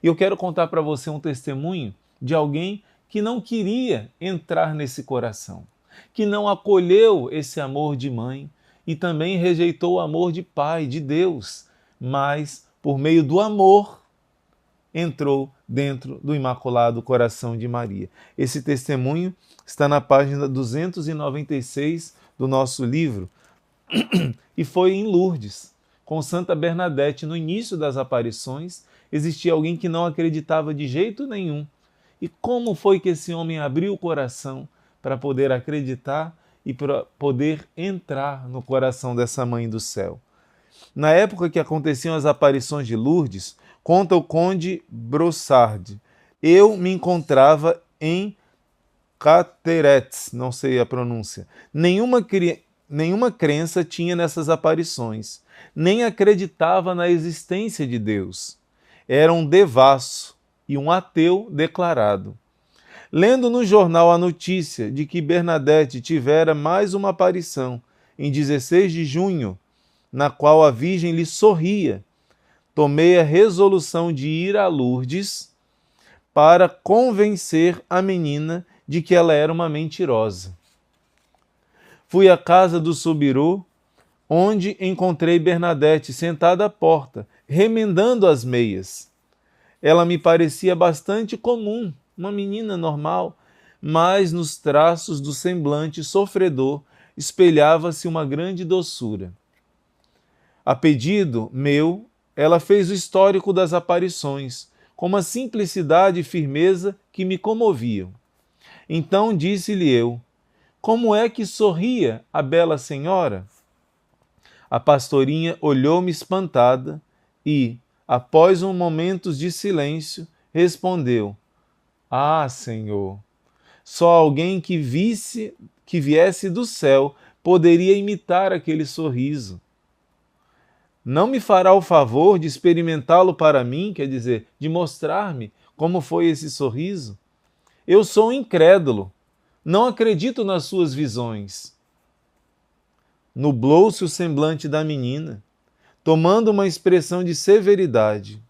E eu quero contar para você um testemunho de alguém que não queria entrar nesse coração, que não acolheu esse amor de mãe e também rejeitou o amor de pai, de Deus, mas por meio do amor entrou dentro do Imaculado Coração de Maria. Esse testemunho está na página 296 do nosso livro e foi em Lourdes, com Santa Bernadette. No início das aparições, existia alguém que não acreditava de jeito nenhum. E como foi que esse homem abriu o coração para poder acreditar e para poder entrar no coração dessa mãe do céu? Na época que aconteciam as aparições de Lourdes, conta o conde Brossard, eu me encontrava em Cateretz, não sei a pronúncia. Nenhuma crença tinha nessas aparições, nem acreditava na existência de Deus. Era um devasso e um ateu declarado. Lendo no jornal a notícia de que Bernadette tivera mais uma aparição em 16 de junho, na qual a Virgem lhe sorria, tomei a resolução de ir a Lourdes para convencer a menina de que ela era uma mentirosa. Fui à casa do Soubirô, onde encontrei Bernadette sentada à porta, remendando as meias. Ela me parecia bastante comum, uma menina normal, mas nos traços do semblante sofredor espelhava-se uma grande doçura. A pedido meu, ela fez o histórico das aparições, com uma simplicidade e firmeza que me comoviam. Então disse-lhe eu: como é que sorria a bela senhora? A pastorinha olhou-me espantada e, após um momento de silêncio, respondeu: ah, Senhor, só alguém que viesse do céu poderia imitar aquele sorriso. Não me fará o favor de experimentá-lo para mim, quer dizer, de mostrar-me como foi esse sorriso? Eu sou um incrédulo, não acredito nas suas visões. Nublou-se o semblante da menina, tomando uma expressão de severidade.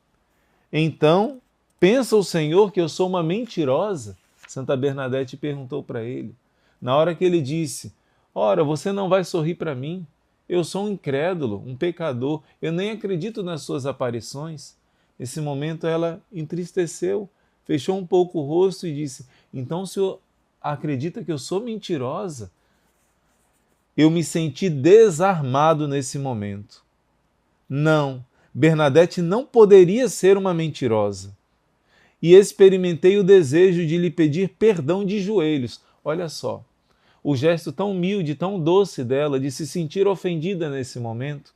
Então, pensa o Senhor que eu sou uma mentirosa? Santa Bernadette perguntou para ele. Na hora que ele disse: ora, você não vai sorrir para mim? Eu sou um incrédulo, um pecador, eu nem acredito nas suas aparições. Nesse momento ela entristeceu, fechou um pouco o rosto e disse: então o senhor acredita que eu sou mentirosa? Eu me senti desarmado nesse momento. Não, Bernadette não poderia ser uma mentirosa. E experimentei o desejo de lhe pedir perdão de joelhos. Olha só, o gesto tão humilde, tão doce dela, de se sentir ofendida nesse momento,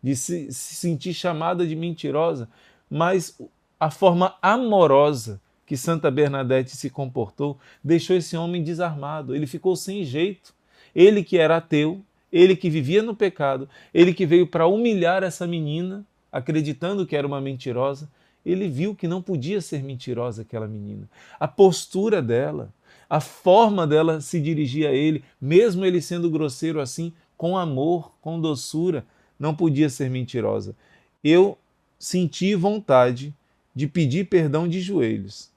de se sentir chamada de mentirosa, mas a forma amorosa que Santa Bernadette se comportou deixou esse homem desarmado. Ele ficou sem jeito. Ele que era ateu, ele que vivia no pecado, ele que veio para humilhar essa menina, acreditando que era uma mentirosa, ele viu que não podia ser mentirosa aquela menina. A postura dela, a forma dela se dirigir a ele, mesmo ele sendo grosseiro assim, com amor, com doçura, não podia ser mentirosa. Eu senti vontade de pedir perdão de joelhos.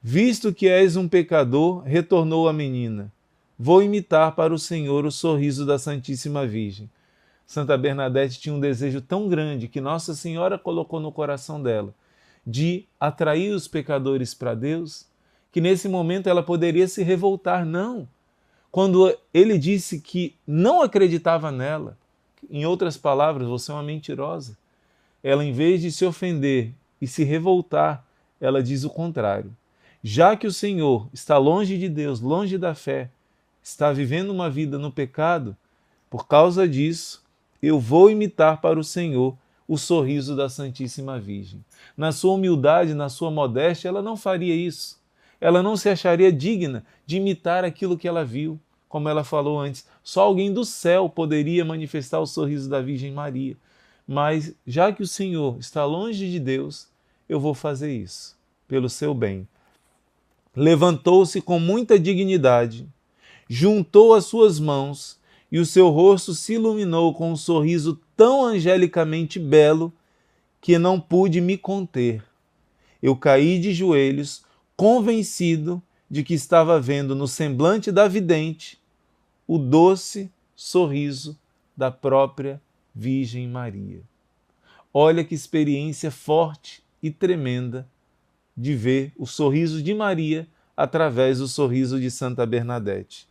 Visto que és um pecador, retornou a menina, vou imitar para o Senhor o sorriso da Santíssima Virgem. Santa Bernadette tinha um desejo tão grande que Nossa Senhora colocou no coração dela de atrair os pecadores para Deus, que nesse momento ela poderia se revoltar. Não. Quando ele disse que não acreditava nela, em outras palavras, você é uma mentirosa, ela, em vez de se ofender e se revoltar, ela diz o contrário. Já que o Senhor está longe de Deus, longe da fé, está vivendo uma vida no pecado, por causa disso, eu vou imitar para o Senhor o sorriso da Santíssima Virgem. Na sua humildade, na sua modéstia, ela não faria isso. Ela não se acharia digna de imitar aquilo que ela viu. Como ela falou antes, só alguém do céu poderia manifestar o sorriso da Virgem Maria. Mas, já que o Senhor está longe de Deus, eu vou fazer isso, pelo seu bem. Levantou-se com muita dignidade, juntou as suas mãos e o seu rosto se iluminou com um sorriso tão angelicamente belo que não pude me conter. Eu caí de joelhos, convencido de que estava vendo no semblante da vidente o doce sorriso da própria Virgem Maria. Olha que experiência forte e tremenda de ver o sorriso de Maria através do sorriso de Santa Bernadette.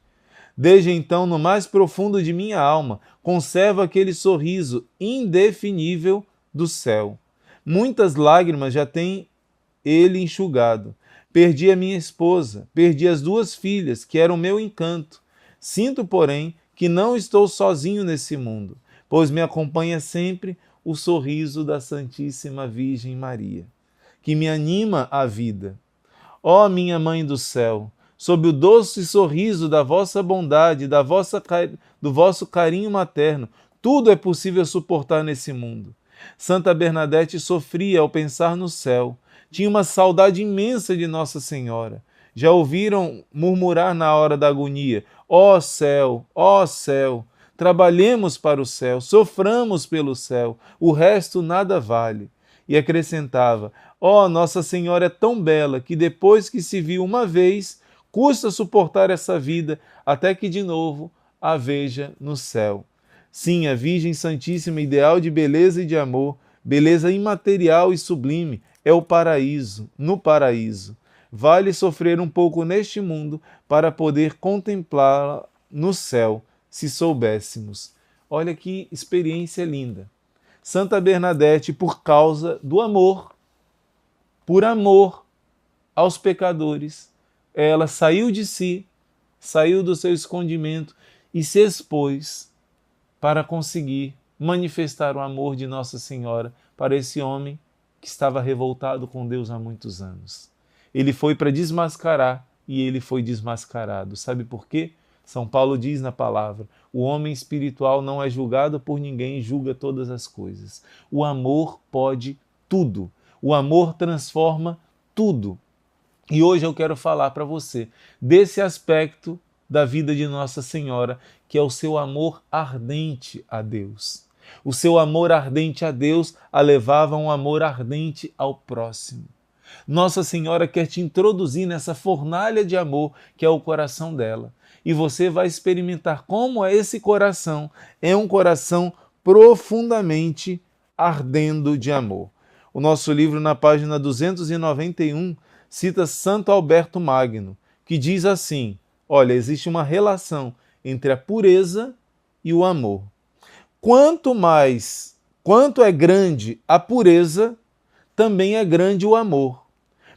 Desde então, no mais profundo de minha alma, conservo aquele sorriso indefinível do céu. Muitas lágrimas já tem ele enxugado. Perdi a minha esposa, perdi as 2 filhas, que eram meu encanto. Sinto, porém, que não estou sozinho nesse mundo, pois me acompanha sempre o sorriso da Santíssima Virgem Maria, que me anima à vida. Ó minha Mãe do céu, sob o doce sorriso da vossa bondade, do vosso carinho materno, tudo é possível suportar nesse mundo. Santa Bernadette sofria ao pensar no céu. Tinha uma saudade imensa de Nossa Senhora. Já ouviram murmurar na hora da agonia: ó céu, trabalhemos para o céu, soframos pelo céu, o resto nada vale. E acrescentava: ó, Nossa Senhora é tão bela que depois que se viu uma vez, custa suportar essa vida até que de novo a veja no céu. Sim, a Virgem Santíssima, ideal de beleza e de amor, beleza imaterial e sublime, é o paraíso, no paraíso. Vale sofrer um pouco neste mundo para poder contemplá-la no céu, se soubéssemos. Olha que experiência linda. Santa Bernadette, por causa do amor, por amor aos pecadores, ela saiu de si, saiu do seu escondimento e se expôs para conseguir manifestar o amor de Nossa Senhora para esse homem que estava revoltado com Deus há muitos anos. Ele foi para desmascarar e ele foi desmascarado. Sabe por quê? São Paulo diz na palavra: o homem espiritual não é julgado por ninguém, julga todas as coisas. O amor pode tudo. O amor transforma tudo. E hoje eu quero falar para você desse aspecto da vida de Nossa Senhora, que é o seu amor ardente a Deus. O seu amor ardente a Deus a levava a um amor ardente ao próximo. Nossa Senhora quer te introduzir nessa fornalha de amor que é o coração dela. E você vai experimentar como é esse coração. É um coração profundamente ardendo de amor. O nosso livro, na página 291, cita Santo Alberto Magno, que diz assim: olha, existe uma relação entre a pureza e o amor. Quanto é grande a pureza, também é grande o amor.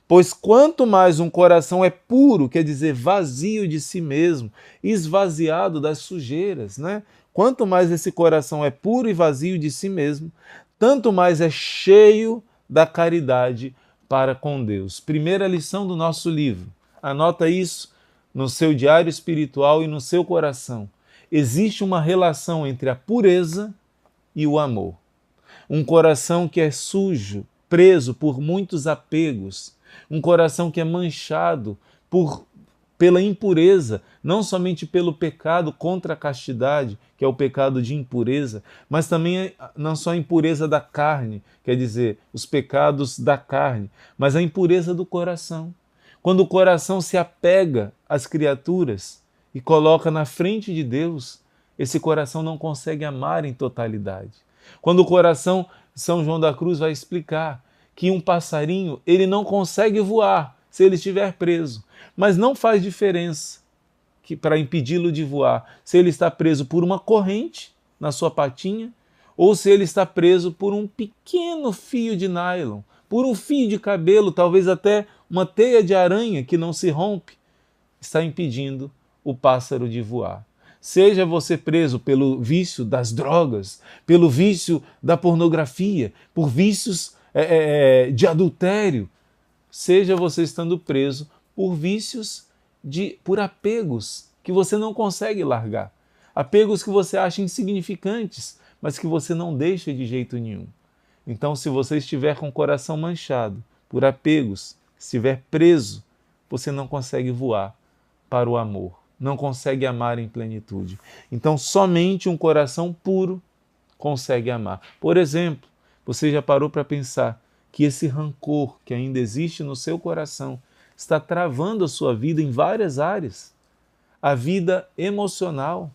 Pois quanto mais um coração é puro, quer dizer, vazio de si mesmo, esvaziado das sujeiras, né? Quanto mais esse coração é puro e vazio de si mesmo, tanto mais é cheio da caridade para com Deus. Primeira lição do nosso livro. Anota isso no seu diário espiritual e no seu coração. Existe uma relação entre a pureza e o amor. Um coração que é sujo, preso por muitos apegos, um coração que é manchado pela impureza, não somente pelo pecado contra a castidade, que é o pecado de impureza, mas também não só a impureza da carne, quer dizer, os pecados da carne, mas a impureza do coração. Quando o coração se apega às criaturas e coloca na frente de Deus, esse coração não consegue amar em totalidade. Quando o coração, São João da Cruz vai explicar que um passarinho ele não consegue voar se ele estiver preso, mas não faz diferença para impedi-lo de voar se ele está preso por uma corrente na sua patinha ou se ele está preso por um pequeno fio de nylon, por um fio de cabelo, talvez até uma teia de aranha que não se rompe, está impedindo o pássaro de voar. Seja você preso pelo vício das drogas, pelo vício da pornografia, por vícios de adultério, seja você estando preso por vícios, por apegos que você não consegue largar. Apegos que você acha insignificantes, mas que você não deixa de jeito nenhum. Então, se você estiver com o coração manchado por apegos, estiver preso, você não consegue voar para o amor, não consegue amar em plenitude. Então, somente um coração puro consegue amar. Por exemplo, você já parou para pensar que esse rancor que ainda existe no seu coração está travando a sua vida em várias áreas? A vida emocional,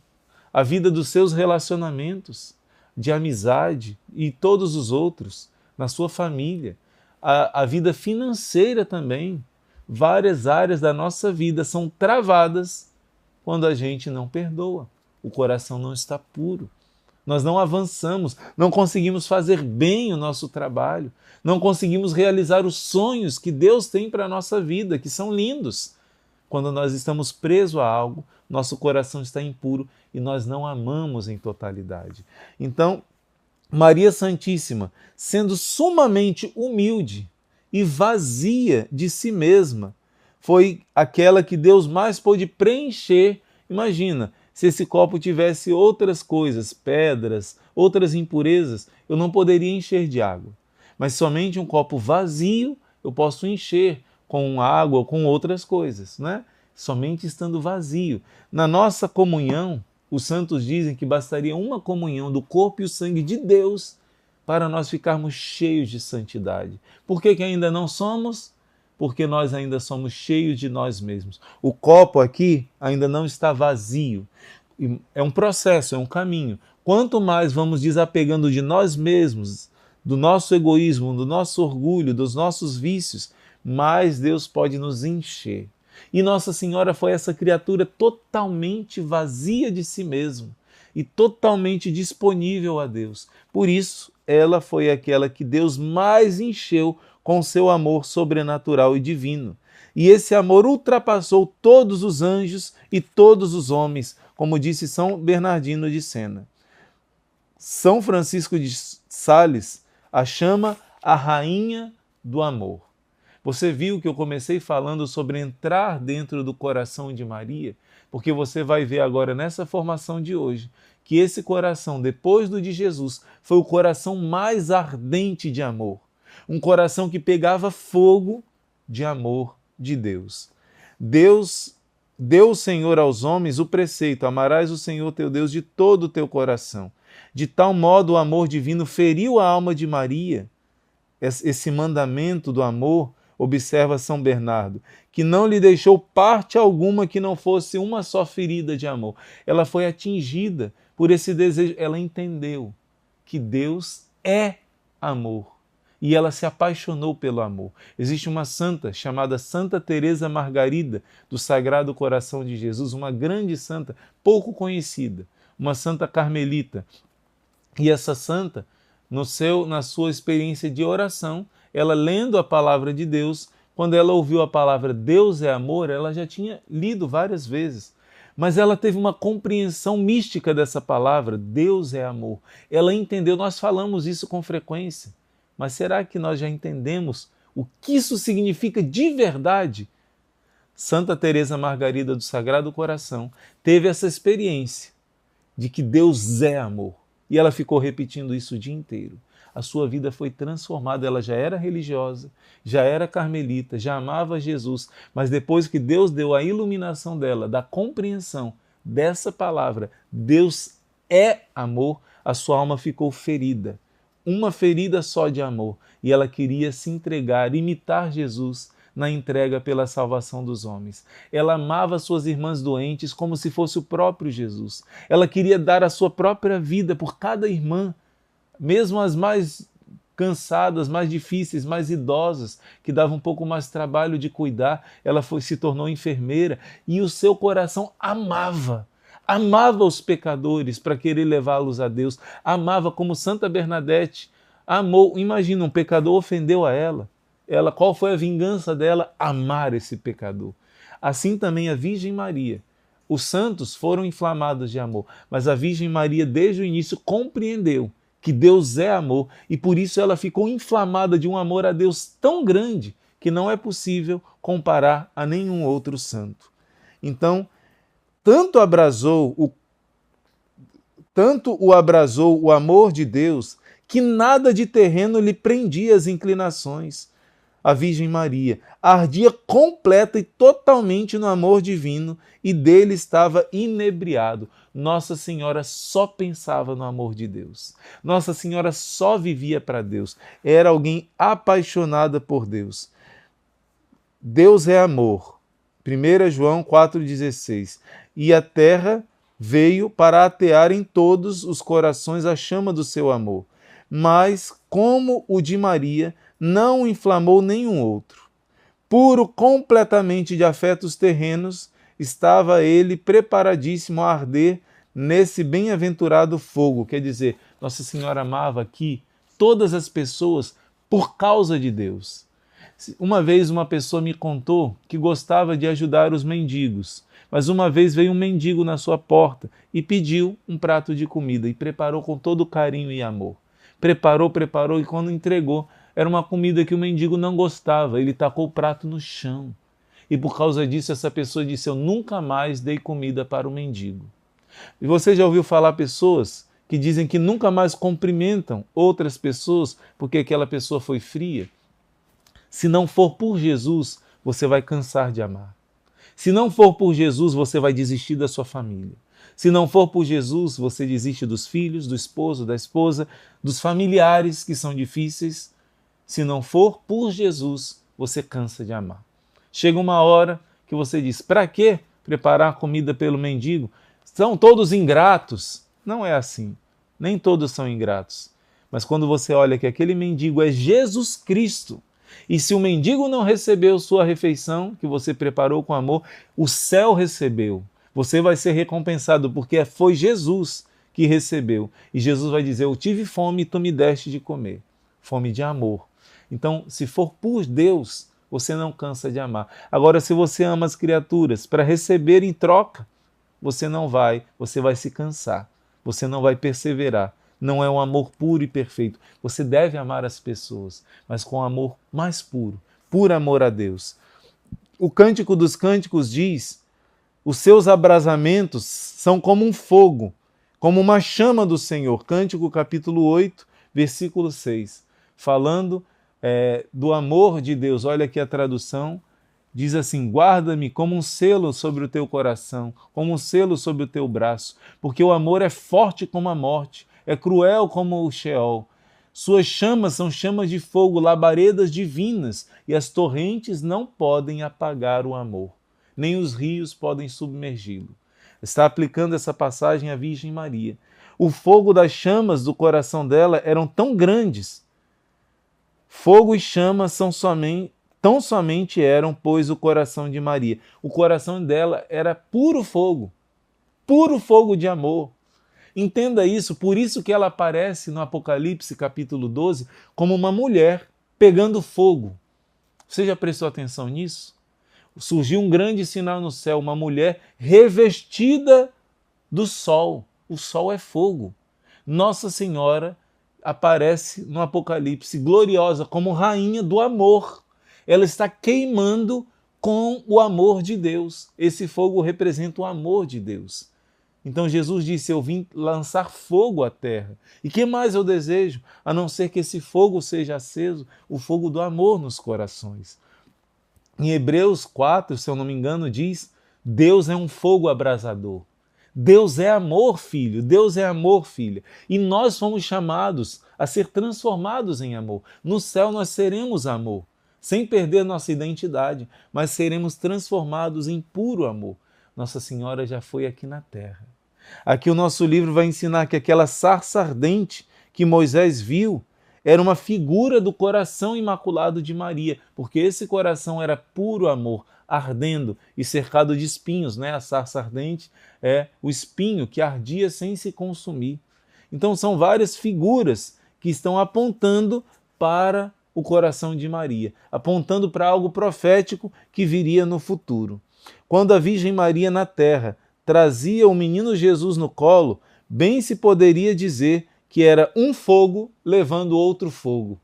a vida dos seus relacionamentos, de amizade e todos os outros, na sua família, a vida financeira também. Várias áreas da nossa vida são travadas quando a gente não perdoa. O coração não está puro. Nós não avançamos, não conseguimos fazer bem o nosso trabalho, não conseguimos realizar os sonhos que Deus tem para a nossa vida, que são lindos. Quando nós estamos presos a algo, nosso coração está impuro e nós não amamos em totalidade. Então, Maria Santíssima, sendo sumamente humilde e vazia de si mesma, foi aquela que Deus mais pôde preencher. Imagina, se esse copo tivesse outras coisas, pedras, outras impurezas, eu não poderia encher de água. Mas somente um copo vazio eu posso encher com água ou com outras coisas, né? Somente estando vazio. Na nossa comunhão, os santos dizem que bastaria uma comunhão do corpo e o sangue de Deus para nós ficarmos cheios de santidade. Por que ainda não somos? Porque nós ainda somos cheios de nós mesmos. O copo aqui ainda não está vazio. É um processo, é um caminho. Quanto mais vamos desapegando de nós mesmos, do nosso egoísmo, do nosso orgulho, dos nossos vícios, mais Deus pode nos encher. E Nossa Senhora foi essa criatura totalmente vazia de si mesma e totalmente disponível a Deus. Por isso, ela foi aquela que Deus mais encheu com seu amor sobrenatural e divino. E esse amor ultrapassou todos os anjos e todos os homens, como disse São Bernardino de Sena. São Francisco de Sales a chama a rainha do amor. Você viu que eu comecei falando sobre entrar dentro do coração de Maria? Porque você vai ver agora nessa formação de hoje que esse coração, depois do de Jesus, foi o coração mais ardente de amor. Um coração que pegava fogo de amor de Deus. Deus deu o Senhor aos homens o preceito: amarás o Senhor teu Deus de todo o teu coração. De tal modo o amor divino feriu a alma de Maria. Esse mandamento do amor, observa São Bernardo, que não lhe deixou parte alguma que não fosse uma só ferida de amor. Ela foi atingida por esse desejo. Ela entendeu que Deus é amor. E ela se apaixonou pelo amor. Existe uma santa chamada Santa Teresa Margarida, do Sagrado Coração de Jesus, uma grande santa, pouco conhecida, uma santa carmelita. E essa santa, na sua experiência de oração, ela lendo a palavra de Deus, quando ela ouviu a palavra Deus é amor, ela já tinha lido várias vezes, mas ela teve uma compreensão mística dessa palavra, Deus é amor. Ela entendeu, nós falamos isso com frequência, mas será que nós já entendemos o que isso significa de verdade? Santa Teresa Margarida do Sagrado Coração teve essa experiência de que Deus é amor, e ela ficou repetindo isso o dia inteiro. A sua vida foi transformada, ela já era religiosa, já era carmelita, já amava Jesus, mas depois que Deus deu a iluminação dela, da compreensão dessa palavra, Deus é amor, a sua alma ficou ferida, uma ferida só de amor, e ela queria se entregar, imitar Jesus na entrega pela salvação dos homens. Ela amava suas irmãs doentes como se fosse o próprio Jesus. Ela queria dar a sua própria vida por cada irmã, mesmo as mais cansadas, mais difíceis, mais idosas, que davam um pouco mais trabalho de cuidar, ela se tornou enfermeira e o seu coração amava os pecadores para querer levá-los a Deus, amava como Santa Bernadette, amou. Imagina, um pecador ofendeu a ela, qual foi a vingança dela? Amar esse pecador. Assim também a Virgem Maria, Os santos foram inflamados de amor, mas a Virgem Maria, desde o início, compreendeu que Deus é amor e por isso ela ficou inflamada de um amor a Deus tão grande que não é possível comparar a nenhum outro santo. Então, tanto o abrasou o amor de Deus que nada de terreno lhe prendia as inclinações. A Virgem Maria ardia completa e totalmente no amor divino e dele estava inebriado. Nossa Senhora só pensava no amor de Deus. Nossa Senhora só vivia para Deus. Era alguém apaixonada por Deus. Deus é amor. 1 João 4,16. E a terra veio para atear em todos os corações a chama do seu amor. Mas, como o de Maria, não inflamou nenhum outro. Puro completamente de afetos terrenos, estava ele preparadíssimo a arder nesse bem-aventurado fogo. Quer dizer, Nossa Senhora amava aqui todas as pessoas por causa de Deus. Uma vez uma pessoa me contou que gostava de ajudar os mendigos, mas uma vez veio um mendigo na sua porta e pediu um prato de comida e preparou com todo carinho e amor. Preparou e quando entregou, era uma comida que o mendigo não gostava, ele tacou o prato no chão. E por causa disso essa pessoa disse, eu nunca mais dei comida para o mendigo. E você já ouviu falar pessoas que dizem que nunca mais cumprimentam outras pessoas porque aquela pessoa foi fria? Se não for por Jesus, você vai cansar de amar. Se não for por Jesus, você vai desistir da sua família. Se não for por Jesus, você desiste dos filhos, do esposo, da esposa, dos familiares que são difíceis. Se não for por Jesus, você cansa de amar. Chega uma hora que você diz, para que preparar comida pelo mendigo? São todos ingratos. Não é assim. Nem todos são ingratos. Mas quando você olha que aquele mendigo é Jesus Cristo, e se o mendigo não recebeu sua refeição, que você preparou com amor, o céu recebeu. Você vai ser recompensado, porque foi Jesus que recebeu. E Jesus vai dizer, eu tive fome e tu me deste de comer. Fome de amor. Então, se for por Deus, você não cansa de amar. Agora, se você ama as criaturas para receber em troca, você vai se cansar. Você não vai perseverar. Não é um amor puro e perfeito. Você deve amar as pessoas, mas com amor mais puro, por amor a Deus. O Cântico dos Cânticos diz, os seus abrasamentos são como um fogo, como uma chama do Senhor. Cântico capítulo 8, versículo 6. Falando do amor de Deus. Olha aqui a tradução. Diz assim, guarda-me como um selo sobre o teu coração, como um selo sobre o teu braço, porque o amor é forte como a morte, é cruel como o Sheol. Suas chamas são chamas de fogo, labaredas divinas, e as torrentes não podem apagar o amor, nem os rios podem submergi-lo. Está aplicando essa passagem à Virgem Maria. O fogo das chamas do coração dela eram tão grandes. Fogo e chamas tão somente eram, pois, o coração de Maria. O coração dela era puro fogo de amor. Entenda isso, por isso que ela aparece no Apocalipse, capítulo 12, como uma mulher pegando fogo. Você já prestou atenção nisso? Surgiu um grande sinal no céu, uma mulher revestida do sol. O sol é fogo. Nossa Senhora aparece no Apocalipse gloriosa como rainha do amor. Ela está queimando com o amor de Deus. Esse fogo representa o amor de Deus. Então Jesus disse, eu vim lançar fogo à terra. E que mais eu desejo? A não ser que esse fogo seja aceso, o fogo do amor nos corações. Em Hebreus 4, se eu não me engano, diz, Deus é um fogo abrasador. Deus é amor, filho. Deus é amor, filha. E nós fomos chamados a ser transformados em amor. No céu nós seremos amor, sem perder nossa identidade, mas seremos transformados em puro amor. Nossa Senhora já foi aqui na terra. Aqui o nosso livro vai ensinar que aquela sarça ardente que Moisés viu era uma figura do coração imaculado de Maria, porque esse coração era puro amor, ardendo e cercado de espinhos, né? A sarça ardente é o espinho que ardia sem se consumir. Então são várias figuras que estão apontando para o coração de Maria, apontando para algo profético que viria no futuro. Quando a Virgem Maria na terra trazia o menino Jesus no colo, bem se poderia dizer que era um fogo levando outro fogo.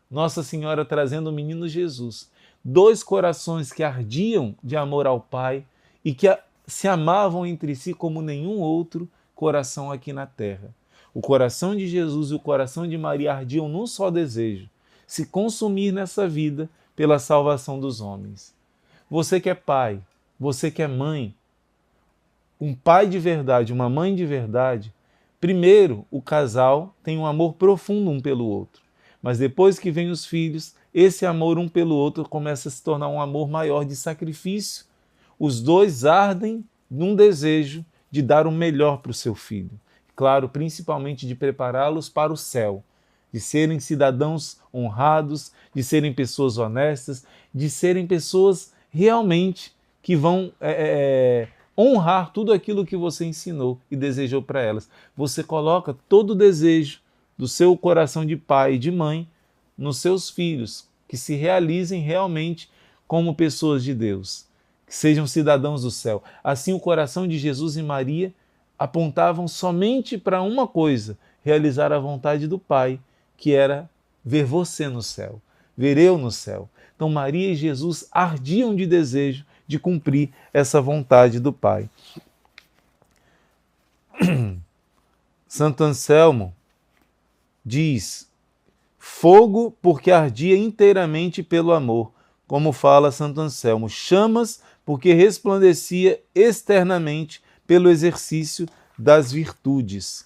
Nossa Senhora trazendo o menino Jesus, dois corações que ardiam de amor ao Pai e que se amavam entre si como nenhum outro coração aqui na terra. O coração de Jesus e o coração de Maria ardiam num só desejo: se consumir nessa vida pela salvação dos homens. Você que é pai, você que é mãe, um pai de verdade, uma mãe de verdade, primeiro o casal tem um amor profundo um pelo outro. Mas depois que vem os filhos, esse amor um pelo outro começa a se tornar um amor maior de sacrifício. Os dois ardem num desejo de dar o melhor para o seu filho. Claro, principalmente de prepará-los para o céu, de serem cidadãos honrados, de serem pessoas honestas, de serem pessoas realmente que vão honrar tudo aquilo que você ensinou e desejou para elas. Você coloca todo o desejo do seu coração de pai e de mãe nos seus filhos, que se realizem realmente como pessoas de Deus, que sejam cidadãos do céu. Assim, o coração de Jesus e Maria apontavam somente para uma coisa: realizar a vontade do Pai, que era ver você no céu, ver eu no céu. Então Maria e Jesus ardiam de desejo de cumprir essa vontade do Pai. Santo Anselmo diz: fogo porque ardia inteiramente pelo amor, como fala Santo Anselmo, chamas porque resplandecia externamente pelo exercício das virtudes.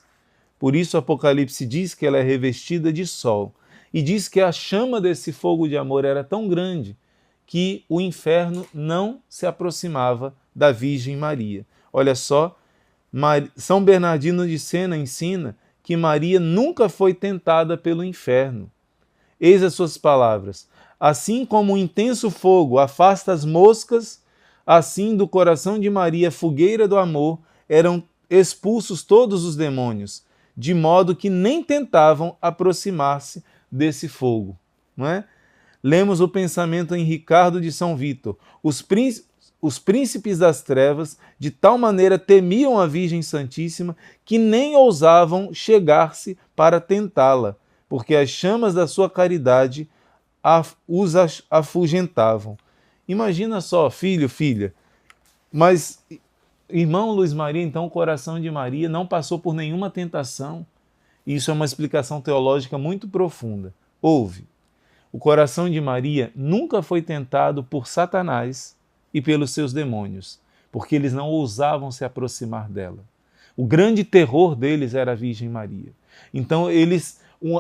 Por isso Apocalipse diz que ela é revestida de sol, e diz que a chama desse fogo de amor era tão grande que o inferno não se aproximava da Virgem Maria. Olha só, São Bernardino de Sena ensina que Maria nunca foi tentada pelo inferno. Eis as suas palavras: assim como um intenso fogo afasta as moscas, assim do coração de Maria, fogueira do amor, eram expulsos todos os demônios, de modo que nem tentavam aproximar-se desse fogo. Não é? Lemos o pensamento em Ricardo de São Vítor: os príncipes das trevas de tal maneira temiam a Virgem Santíssima que nem ousavam chegar-se para tentá-la, porque as chamas da sua caridade os afugentavam. Imagina só, filho, filha, mas irmão Luiz Maria, então o coração de Maria não passou por nenhuma tentação. Isso é uma explicação teológica muito profunda. Ouve, o coração de Maria nunca foi tentado por Satanás e pelos seus demônios, porque eles não ousavam se aproximar dela. O grande terror deles era a Virgem Maria. Então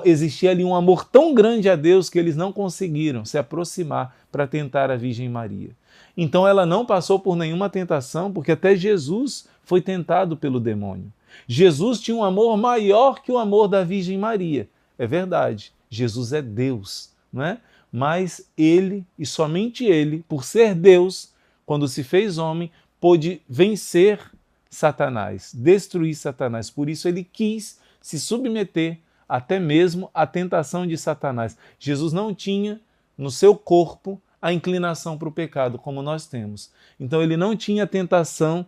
existia ali um amor tão grande a Deus que eles não conseguiram se aproximar para tentar a Virgem Maria. Então ela não passou por nenhuma tentação, porque até Jesus foi tentado pelo demônio. Jesus tinha um amor maior que o amor da Virgem Maria. É verdade, Jesus é Deus, não é? Mas ele, e somente ele, por ser Deus, quando se fez homem, pôde vencer Satanás, destruir Satanás. Por isso ele quis se submeter até mesmo à tentação de Satanás. Jesus não tinha no seu corpo a inclinação para o pecado, como nós temos. Então ele não tinha a tentação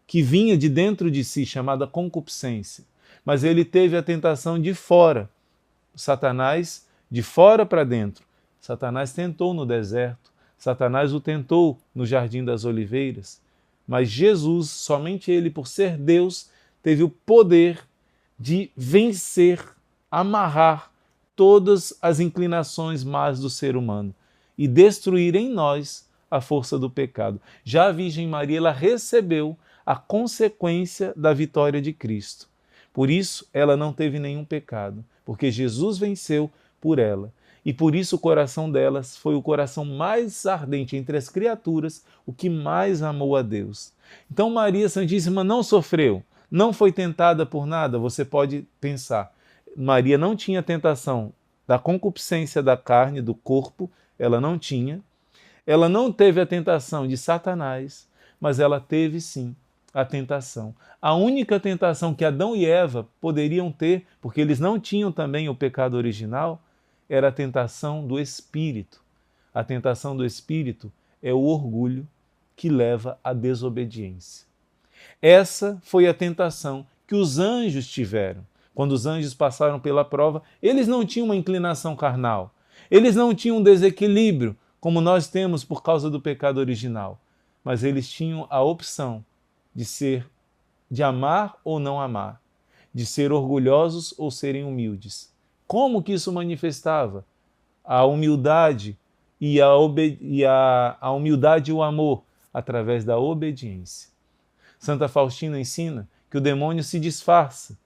que vinha de dentro de si, chamada concupiscência. Mas ele teve a tentação de fora. Satanás, de fora para dentro. Satanás tentou no deserto. Satanás o tentou no Jardim das Oliveiras. Mas Jesus, somente ele, por ser Deus, teve o poder de vencer, amarrar todas as inclinações más do ser humano e destruir em nós a força do pecado. Já a Virgem Maria, ela recebeu a consequência da vitória de Cristo. Por isso, ela não teve nenhum pecado, porque Jesus venceu por ela. E por isso o coração delas foi o coração mais ardente entre as criaturas, o que mais amou a Deus. Então Maria Santíssima não sofreu, não foi tentada por nada. Você pode pensar, Maria não tinha tentação da concupiscência da carne, do corpo, ela não tinha. Ela não teve a tentação de Satanás, mas ela teve sim a tentação. A única tentação que Adão e Eva poderiam ter, porque eles não tinham também o pecado original, era a tentação do espírito. A tentação do espírito é o orgulho que leva à desobediência. Essa foi a tentação que os anjos tiveram. Quando os anjos passaram pela prova, eles não tinham uma inclinação carnal. Eles não tinham um desequilíbrio, como nós temos por causa do pecado original. Mas eles tinham a opção de amar ou não amar, de ser orgulhosos ou serem humildes. Como que isso manifestava? A humildade a humildade e o amor através da obediência. Santa Faustina ensina que o demônio se disfarça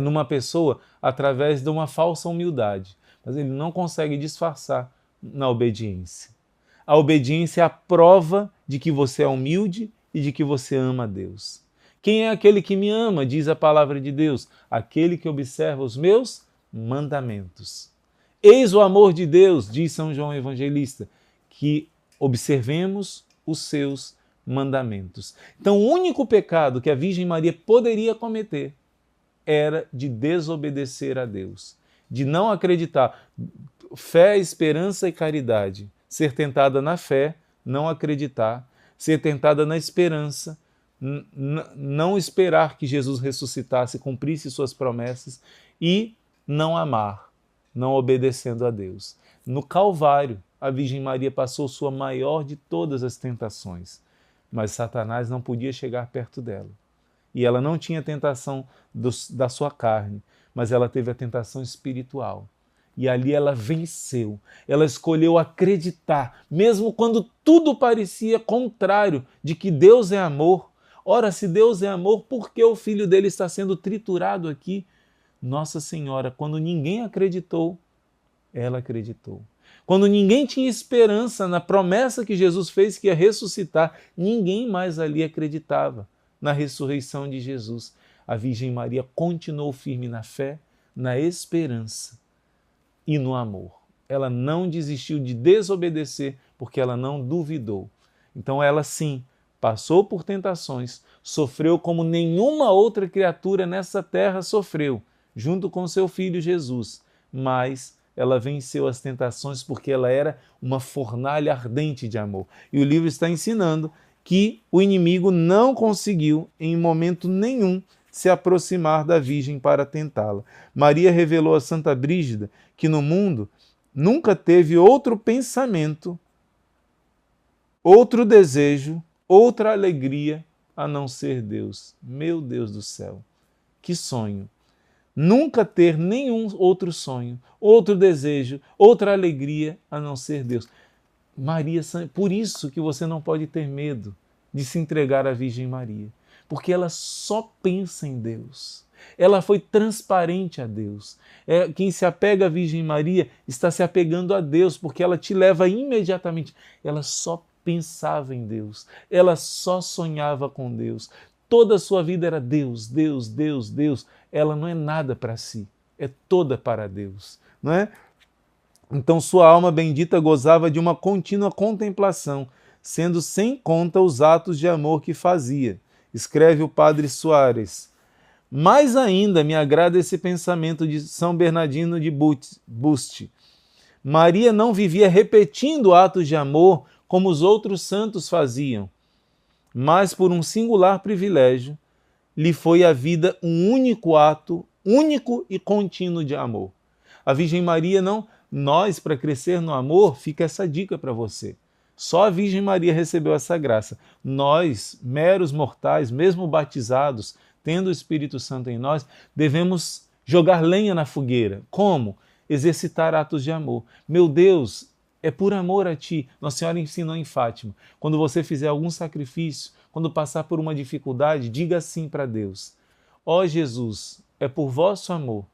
numa pessoa através de uma falsa humildade, mas ele não consegue disfarçar na obediência. A obediência é a prova de que você é humilde e de que você ama a Deus. Quem é aquele que me ama, diz a palavra de Deus? Aquele que observa os meus mandamentos. Eis o amor de Deus, diz São João Evangelista, que observemos os seus mandamentos. Então, o único pecado que a Virgem Maria poderia cometer era de desobedecer a Deus, de não acreditar. Fé, esperança e caridade. Ser tentada na fé, não acreditar. Ser tentada na esperança, não esperar que Jesus ressuscitasse e cumprisse suas promessas, e não amar, não obedecendo a Deus. No Calvário, a Virgem Maria passou sua maior de todas as tentações, mas Satanás não podia chegar perto dela. E ela não tinha tentação da sua carne, mas ela teve a tentação espiritual. E ali ela venceu. Ela escolheu acreditar, mesmo quando tudo parecia contrário de que Deus é amor. Ora, se Deus é amor, por que o filho dele está sendo triturado aqui? Nossa Senhora, quando ninguém acreditou, ela acreditou. Quando ninguém tinha esperança na promessa que Jesus fez que ia ressuscitar, ninguém mais ali acreditava na ressurreição de Jesus. A Virgem Maria continuou firme na fé, na esperança e no amor. Ela não desistiu de desobedecer porque ela não duvidou. Então ela sim passou por tentações, sofreu como nenhuma outra criatura nessa terra sofreu, junto com seu filho Jesus, mas ela venceu as tentações porque ela era uma fornalha ardente de amor. E o livro está ensinando que o inimigo não conseguiu em momento nenhum se aproximar da Virgem para tentá-la. Maria revelou a Santa Brígida que no mundo nunca teve outro pensamento, outro desejo, outra alegria a não ser Deus. Meu Deus do céu, que sonho! Nunca ter nenhum outro sonho, outro desejo, outra alegria a não ser Deus. Maria, por isso que você não pode ter medo de se entregar à Virgem Maria, porque ela só pensa em Deus. Ela foi transparente a Deus. Quem se apega à Virgem Maria está se apegando a Deus, porque ela te leva imediatamente. Ela só pensava em Deus, ela só sonhava com Deus. Toda a sua vida era Deus, Deus, Deus, Deus. Ela não é nada para si, é toda para Deus, não é? Então sua alma bendita gozava de uma contínua contemplação, sendo sem conta os atos de amor que fazia. Escreve o Padre Soares. Mais ainda me agrada esse pensamento de São Bernardino de Buste. Maria não vivia repetindo atos de amor como os outros santos faziam, mas por um singular privilégio, lhe foi a vida um único ato, único e contínuo de amor. A Virgem Maria não... Nós, para crescer no amor, fica essa dica para você. Só a Virgem Maria recebeu essa graça. Nós, meros mortais, mesmo batizados, tendo o Espírito Santo em nós, devemos jogar lenha na fogueira. Como? Exercitar atos de amor. Meu Deus, é por amor a ti. Nossa Senhora ensinou em Fátima. Quando você fizer algum sacrifício, quando passar por uma dificuldade, diga assim para Deus: ó Jesus, é por vosso amor,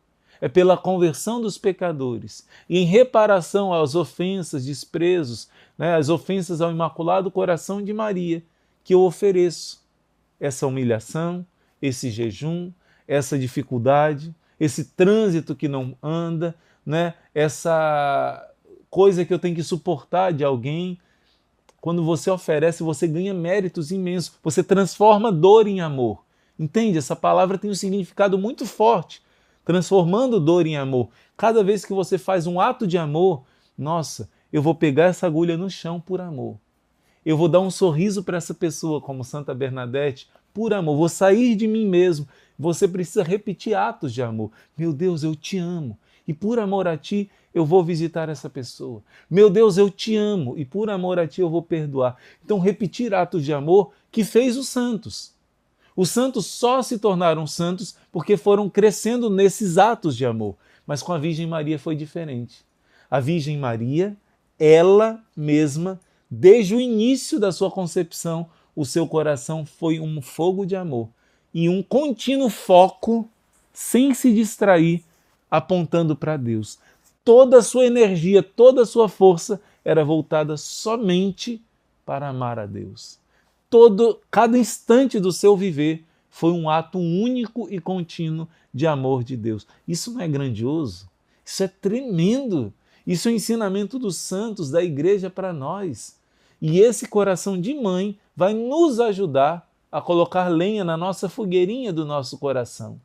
é pela conversão dos pecadores e em reparação às ofensas, desprezos, as ofensas ao Imaculado Coração de Maria, que eu ofereço essa humilhação, esse jejum, essa dificuldade, esse trânsito que não anda, essa coisa que eu tenho que suportar de alguém. Quando você oferece, você ganha méritos imensos, você transforma dor em amor. Entende? Essa palavra tem um significado muito forte, transformando dor em amor. Cada vez que você faz um ato de amor, nossa, eu vou pegar essa agulha no chão por amor. Eu vou dar um sorriso para essa pessoa, como Santa Bernadette, por amor. Vou sair de mim mesmo. Você precisa repetir atos de amor. Meu Deus, eu te amo. E por amor a ti, eu vou visitar essa pessoa. Meu Deus, eu te amo. E por amor a ti, eu vou perdoar. Então, repetir atos de amor que fez os santos. Os santos só se tornaram santos porque foram crescendo nesses atos de amor. Mas com a Virgem Maria foi diferente. A Virgem Maria, ela mesma, desde o início da sua concepção, o seu coração foi um fogo de amor e um contínuo foco, sem se distrair, apontando para Deus. Toda a sua energia, toda a sua força era voltada somente para amar a Deus. Cada instante do seu viver foi um ato único e contínuo de amor de Deus. Isso não é grandioso? Isso é tremendo. Isso é o ensinamento dos santos, da igreja para nós. E esse coração de mãe vai nos ajudar a colocar lenha na nossa fogueirinha do nosso coração.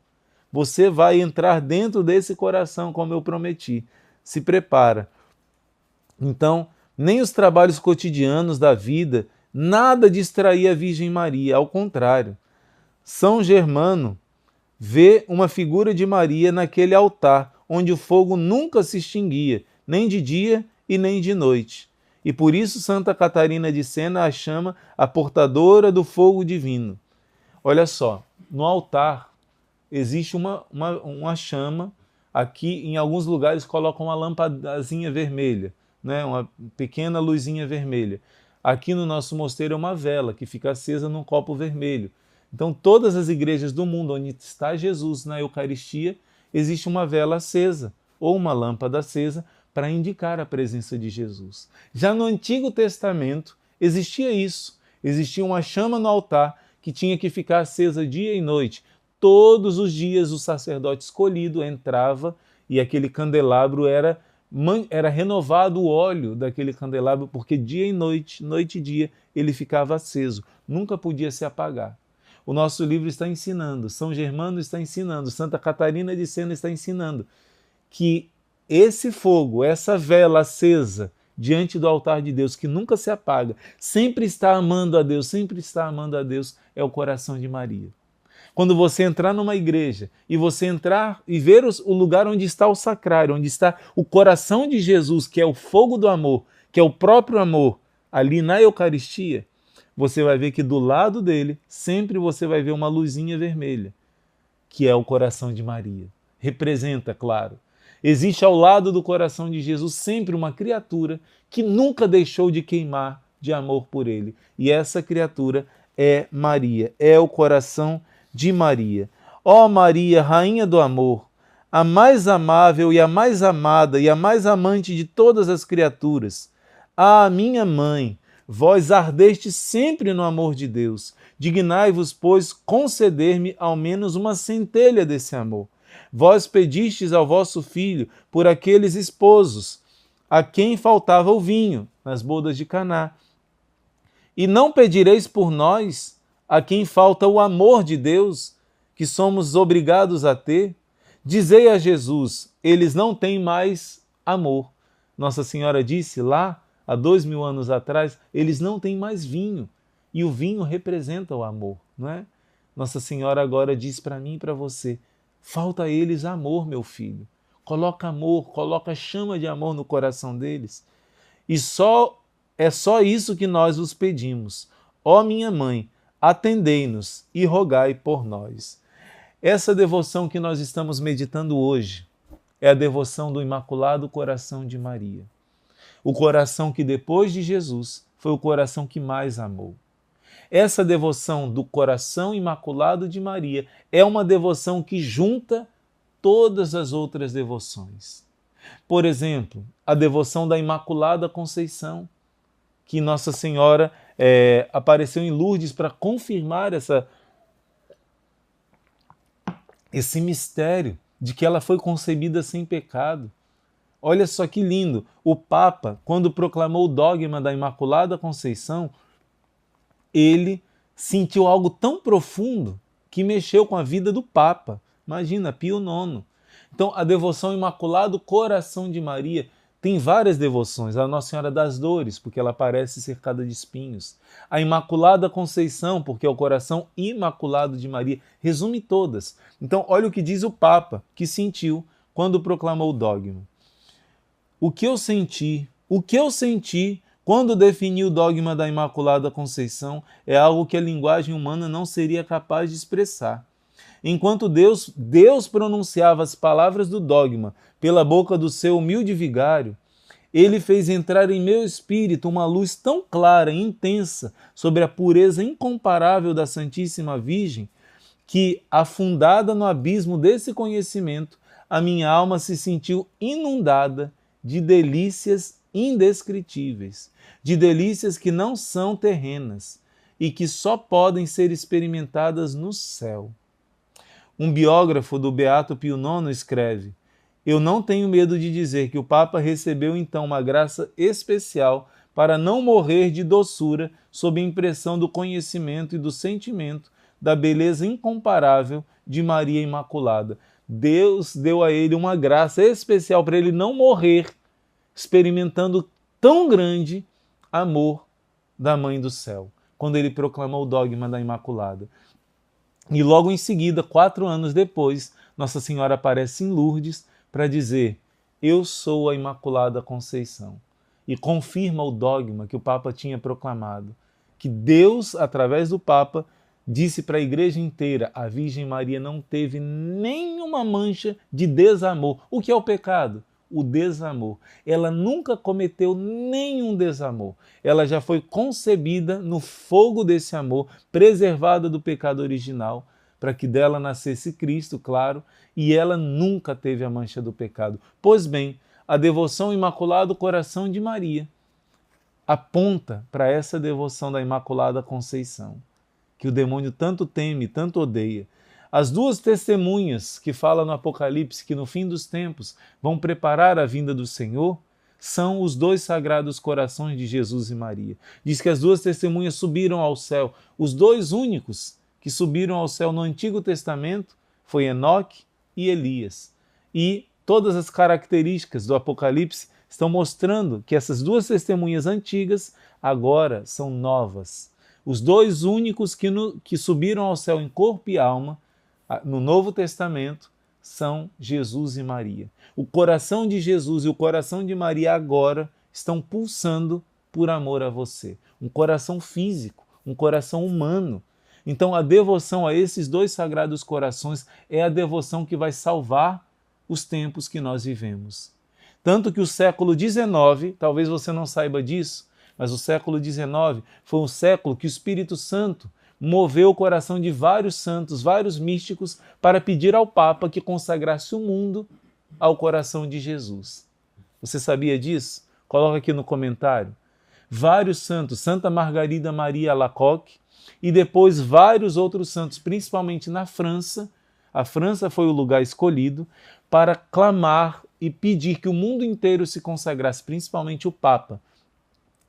Você vai entrar dentro desse coração, como eu prometi. Se prepara. Então, nem os trabalhos cotidianos da vida, nada distraía a Virgem Maria, ao contrário. São Germano vê uma figura de Maria naquele altar, onde o fogo nunca se extinguia, nem de dia e nem de noite. E por isso Santa Catarina de Sena a chama a portadora do fogo divino. Olha só, no altar existe uma chama, aqui em alguns lugares colocam uma lâmpadazinha vermelha, né? Uma pequena luzinha vermelha. Aqui no nosso mosteiro é uma vela que fica acesa num copo vermelho. Então todas as igrejas do mundo onde está Jesus na Eucaristia, existe uma vela acesa ou uma lâmpada acesa para indicar a presença de Jesus. Já no Antigo Testamento existia isso. Existia uma chama no altar que tinha que ficar acesa dia e noite. Todos os dias o sacerdote escolhido entrava e aquele candelabro era renovado o óleo daquele candelabro, porque dia e noite, noite e dia, ele ficava aceso. Nunca podia se apagar. O nosso livro está ensinando, São Germano está ensinando, Santa Catarina de Sena está ensinando que esse fogo, essa vela acesa diante do altar de Deus, que nunca se apaga, sempre está amando a Deus, sempre está amando a Deus, é o coração de Maria. Quando você entrar numa igreja e você entrar e ver o lugar onde está o sacrário, onde está o coração de Jesus, que é o fogo do amor, que é o próprio amor, ali na Eucaristia, você vai ver que do lado dele, sempre você vai ver uma luzinha vermelha, que é o coração de Maria. Representa, claro. Existe ao lado do coração de Jesus sempre uma criatura que nunca deixou de queimar de amor por ele. E essa criatura é Maria, é o coração de Maria. Ó Maria, Rainha do amor, a mais amável e a mais amada e a mais amante de todas as criaturas, ah, minha mãe, vós ardestes sempre no amor de Deus. Dignai-vos, pois, conceder-me ao menos uma centelha desse amor. Vós pedistes ao vosso filho por aqueles esposos a quem faltava o vinho nas bodas de Caná. E não pedireis por nós a quem falta o amor de Deus, que somos obrigados a ter? Dizei a Jesus, eles não têm mais amor. Nossa Senhora disse lá, há 2000 anos atrás, eles não têm mais vinho. E o vinho representa o amor, não é? Nossa Senhora agora diz para mim e para você, falta a eles amor, meu filho. Coloca amor, coloca chama de amor no coração deles. E é só isso que nós os pedimos. Ó minha mãe, atendei-nos e rogai por nós. Essa devoção que nós estamos meditando hoje é a devoção do Imaculado Coração de Maria. O coração que depois de Jesus foi o coração que mais amou. Essa devoção do coração imaculado de Maria é uma devoção que junta todas as outras devoções. Por exemplo, a devoção da Imaculada Conceição, que Nossa Senhora apareceu em Lourdes para confirmar esse mistério de que ela foi concebida sem pecado. Olha só que lindo! O Papa, quando proclamou o dogma da Imaculada Conceição, ele sentiu algo tão profundo que mexeu com a vida do Papa. Imagina, Pio IX. Então, a devoção ao Imaculado Coração de Maria Tem várias devoções. A Nossa Senhora das Dores, porque ela aparece cercada de espinhos. A Imaculada Conceição, porque é o coração imaculado de Maria. Resume todas. Então, olha o que diz o Papa, que sentiu quando proclamou o dogma. O que eu senti quando defini o dogma da Imaculada Conceição é algo que a linguagem humana não seria capaz de expressar. Enquanto Deus pronunciava as palavras do dogma pela boca do seu humilde vigário, ele fez entrar em meu espírito uma luz tão clara e intensa sobre a pureza incomparável da Santíssima Virgem, que, afundada no abismo desse conhecimento, a minha alma se sentiu inundada de delícias indescritíveis, de delícias que não são terrenas e que só podem ser experimentadas no céu. Um biógrafo do Beato Pio IX escreve: eu não tenho medo de dizer que o Papa recebeu então uma graça especial para não morrer de doçura sob a impressão do conhecimento e do sentimento da beleza incomparável de Maria Imaculada. Deus deu a ele uma graça especial para ele não morrer experimentando tão grande amor da Mãe do Céu, quando ele proclamou o dogma da Imaculada. E logo em seguida, 4 anos depois, Nossa Senhora aparece em Lourdes para dizer: eu sou a Imaculada Conceição. E confirma o dogma que o Papa tinha proclamado, que Deus, através do Papa, disse para a igreja inteira: a Virgem Maria não teve nenhuma mancha de desamor. O que é o pecado? O desamor. Ela nunca cometeu nenhum desamor. Ela já foi concebida no fogo desse amor, preservada do pecado original, para que dela nascesse Cristo, claro, e ela nunca teve a mancha do pecado. Pois bem, a devoção ao Imaculado Coração de Maria aponta para essa devoção da Imaculada Conceição, que o demônio tanto teme, tanto odeia. As 2 testemunhas que fala no Apocalipse que no fim dos tempos vão preparar a vinda do Senhor são os 2 sagrados corações de Jesus e Maria. Diz que as 2 testemunhas subiram ao céu. Os 2 únicos que subiram ao céu no Antigo Testamento foi Enoque e Elias. E todas as características do Apocalipse estão mostrando que essas 2 testemunhas antigas agora são novas. Os 2 únicos que subiram ao céu em corpo e alma no Novo Testamento são Jesus e Maria. O coração de Jesus e o coração de Maria agora estão pulsando por amor a você. Um coração físico, um coração humano. Então a devoção a esses 2 sagrados corações é a devoção que vai salvar os tempos que nós vivemos. Tanto que o século XIX, talvez você não saiba disso, mas o século XIX foi um século que o Espírito Santo moveu o coração de vários santos, vários místicos, para pedir ao Papa que consagrasse o mundo ao coração de Jesus. Você sabia disso? Coloca aqui no comentário. Vários santos, Santa Margarida Maria Alacoque, e depois vários outros santos, principalmente na França. A França foi o lugar escolhido para clamar e pedir que o mundo inteiro se consagrasse, principalmente o Papa.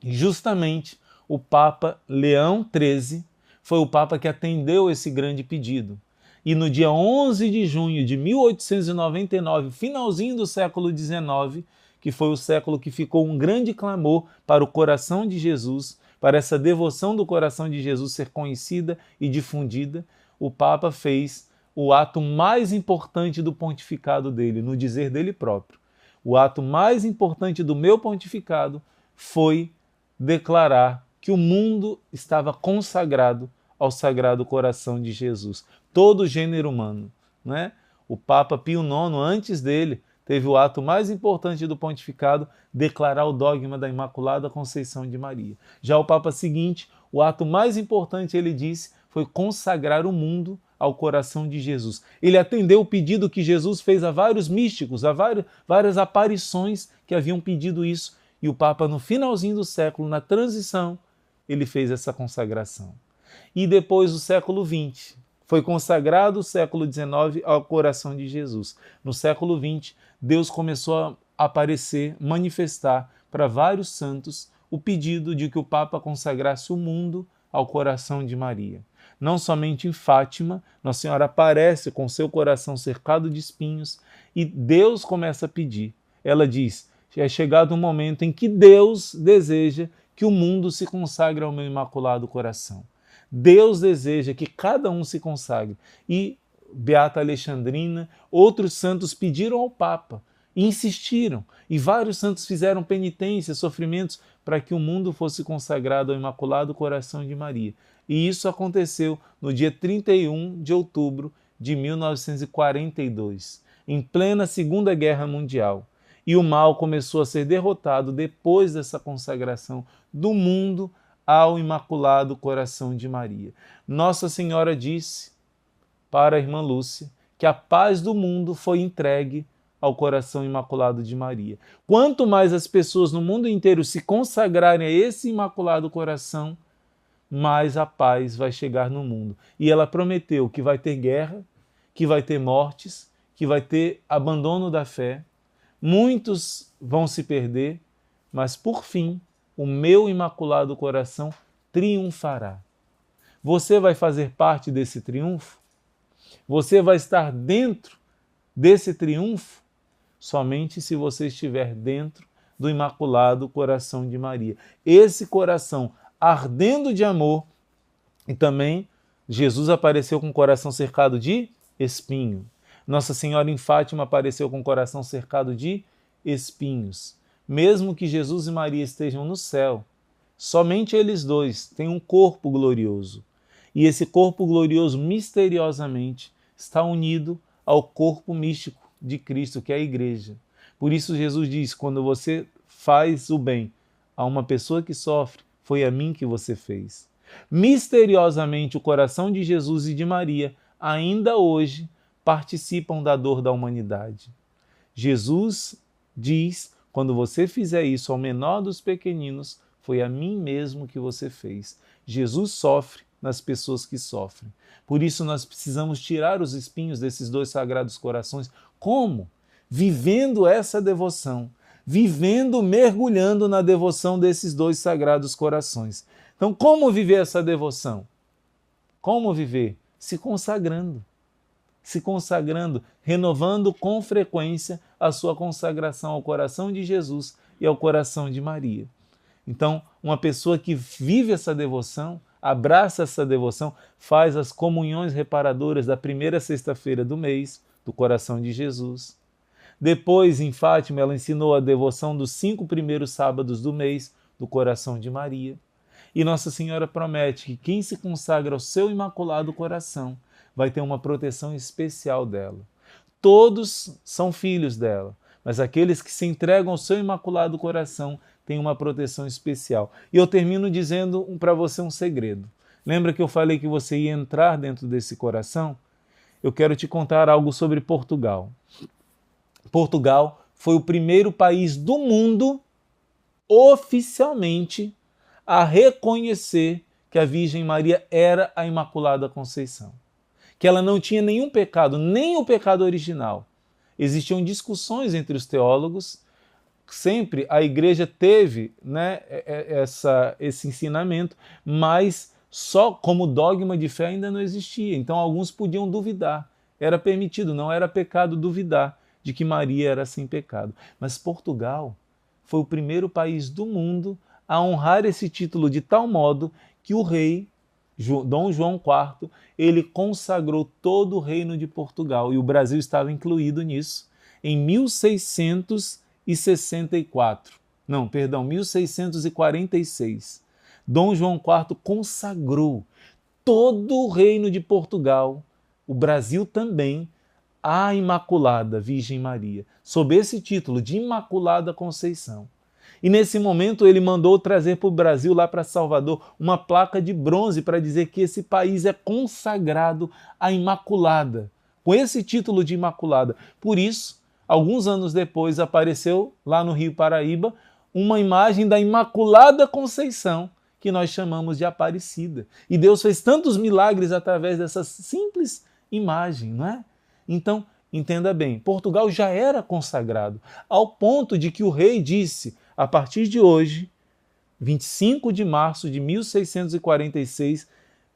E justamente o Papa Leão XIII foi o Papa que atendeu esse grande pedido. E no dia 11 de junho de 1899, finalzinho do século XIX, que foi o século que ficou um grande clamor para o coração de Jesus, para essa devoção do coração de Jesus ser conhecida e difundida, o Papa fez o ato mais importante do pontificado dele, no dizer dele próprio. O ato mais importante do meu pontificado foi declarar que o mundo estava consagrado ao Sagrado Coração de Jesus. Todo o gênero humano, né? O Papa Pio IX, antes dele, teve o ato mais importante do pontificado, declarar o dogma da Imaculada Conceição de Maria. Já o Papa seguinte, o ato mais importante, ele disse, foi consagrar o mundo ao coração de Jesus. Ele atendeu o pedido que Jesus fez a vários místicos, a várias aparições que haviam pedido isso. E o Papa, no finalzinho do século, na transição, ele fez essa consagração. E depois o século XX, foi consagrado o século XIX ao coração de Jesus. No século XX, Deus começou a aparecer, manifestar para vários santos o pedido de que o Papa consagrasse o mundo ao coração de Maria. Não somente em Fátima, Nossa Senhora aparece com seu coração cercado de espinhos e Deus começa a pedir. Ela diz: é chegado um momento em que Deus deseja que o mundo se consagre ao meu imaculado coração. Deus deseja que cada um se consagre. E Beata Alexandrina, outros santos pediram ao Papa, e insistiram, e vários santos fizeram penitências, sofrimentos, para que o mundo fosse consagrado ao Imaculado Coração de Maria. E isso aconteceu no dia 31 de outubro de 1942, em plena Segunda Guerra Mundial. E o mal começou a ser derrotado depois dessa consagração do mundo ao Imaculado Coração de Maria. Nossa Senhora disse para a irmã Lúcia que a paz do mundo foi entregue ao coração imaculado de Maria. Quanto mais as pessoas no mundo inteiro se consagrarem a esse Imaculado Coração, mais a paz vai chegar no mundo. E ela prometeu que vai ter guerra, que vai ter mortes, que vai ter abandono da fé, muitos vão se perder, mas por fim, o meu Imaculado Coração triunfará. Você vai fazer parte desse triunfo? Você vai estar dentro desse triunfo? Somente se você estiver dentro do Imaculado Coração de Maria. Esse coração ardendo de amor, e também Jesus apareceu com o coração cercado de espinho. Nossa Senhora em Fátima apareceu com o coração cercado de espinhos. Mesmo que Jesus e Maria estejam no céu, somente eles dois têm um corpo glorioso. E esse corpo glorioso, misteriosamente, está unido ao corpo místico de Cristo, que é a Igreja. Por isso Jesus diz, quando você faz o bem a uma pessoa que sofre, foi a mim que você fez. Misteriosamente, o coração de Jesus e de Maria, ainda hoje, participam da dor da humanidade. Jesus diz, quando você fizer isso ao menor dos pequeninos, foi a mim mesmo que você fez. Jesus sofre nas pessoas que sofrem. Por isso nós precisamos tirar os espinhos desses dois sagrados corações. Como? Vivendo essa devoção, vivendo, mergulhando na devoção desses dois sagrados corações. Então, como viver essa devoção? Como viver? Se consagrando. Se consagrando, renovando com frequência a sua consagração ao coração de Jesus e ao coração de Maria. Então, uma pessoa que vive essa devoção, abraça essa devoção, faz as comunhões reparadoras da primeira sexta-feira do mês, do coração de Jesus. Depois, em Fátima, ela ensinou a devoção dos 5 primeiros sábados do mês, do coração de Maria. E Nossa Senhora promete que quem se consagra ao seu Imaculado Coração vai ter uma proteção especial dela. Todos são filhos dela, mas aqueles que se entregam ao seu Imaculado Coração têm uma proteção especial. E eu termino dizendo para você um segredo. Lembra que eu falei que você ia entrar dentro desse coração? Eu quero te contar algo sobre Portugal. Portugal foi o primeiro país do mundo, oficialmente, a reconhecer que a Virgem Maria era a Imaculada Conceição. Que ela não tinha nenhum pecado, nem o pecado original. Existiam discussões entre os teólogos, sempre a Igreja teve, né, esse ensinamento, mas só como dogma de fé ainda não existia. Então alguns podiam duvidar. Era permitido, não era pecado duvidar de que Maria era sem pecado. Mas Portugal foi o primeiro país do mundo a honrar esse título de tal modo que o rei Dom João IV, ele consagrou todo o reino de Portugal, e o Brasil estava incluído nisso, em 1646. Dom João IV consagrou todo o reino de Portugal, o Brasil também, à Imaculada Virgem Maria, sob esse título de Imaculada Conceição. E nesse momento ele mandou trazer para o Brasil, lá para Salvador, uma placa de bronze para dizer que esse país é consagrado à Imaculada, com esse título de Imaculada. Por isso, alguns anos depois, apareceu lá no Rio Paraíba uma imagem da Imaculada Conceição, que nós chamamos de Aparecida. E Deus fez tantos milagres através dessa simples imagem, não é? Então, entenda bem, Portugal já era consagrado, ao ponto de que o rei disse, a partir de hoje, 25 de março de 1646,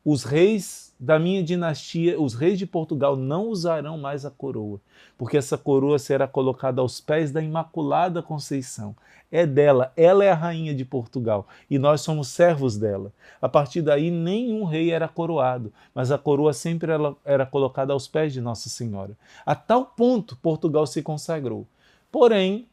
os reis da minha dinastia, os reis de Portugal não usarão mais a coroa, porque essa coroa será colocada aos pés da Imaculada Conceição. É dela, ela é a rainha de Portugal e nós somos servos dela. A partir daí, nenhum rei era coroado, mas a coroa sempre era colocada aos pés de Nossa Senhora. A tal ponto, Portugal se consagrou. Porém,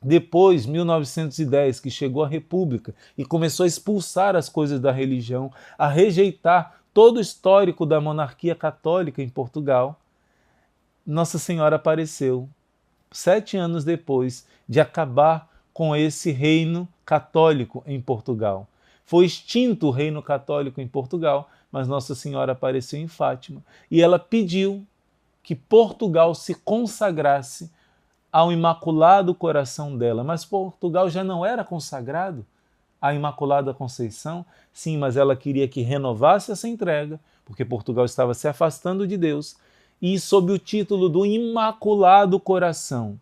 depois, 1910, que chegou a República e começou a expulsar as coisas da religião, a rejeitar todo o histórico da monarquia católica em Portugal, Nossa Senhora apareceu 7 anos depois de acabar com esse reino católico em Portugal. Foi extinto o reino católico em Portugal, mas Nossa Senhora apareceu em Fátima e ela pediu que Portugal se consagrasse ao Imaculado Coração dela. Mas Portugal já não era consagrado à Imaculada Conceição? Sim, mas ela queria que renovasse essa entrega, porque Portugal estava se afastando de Deus, e sob o título do Imaculado Coração.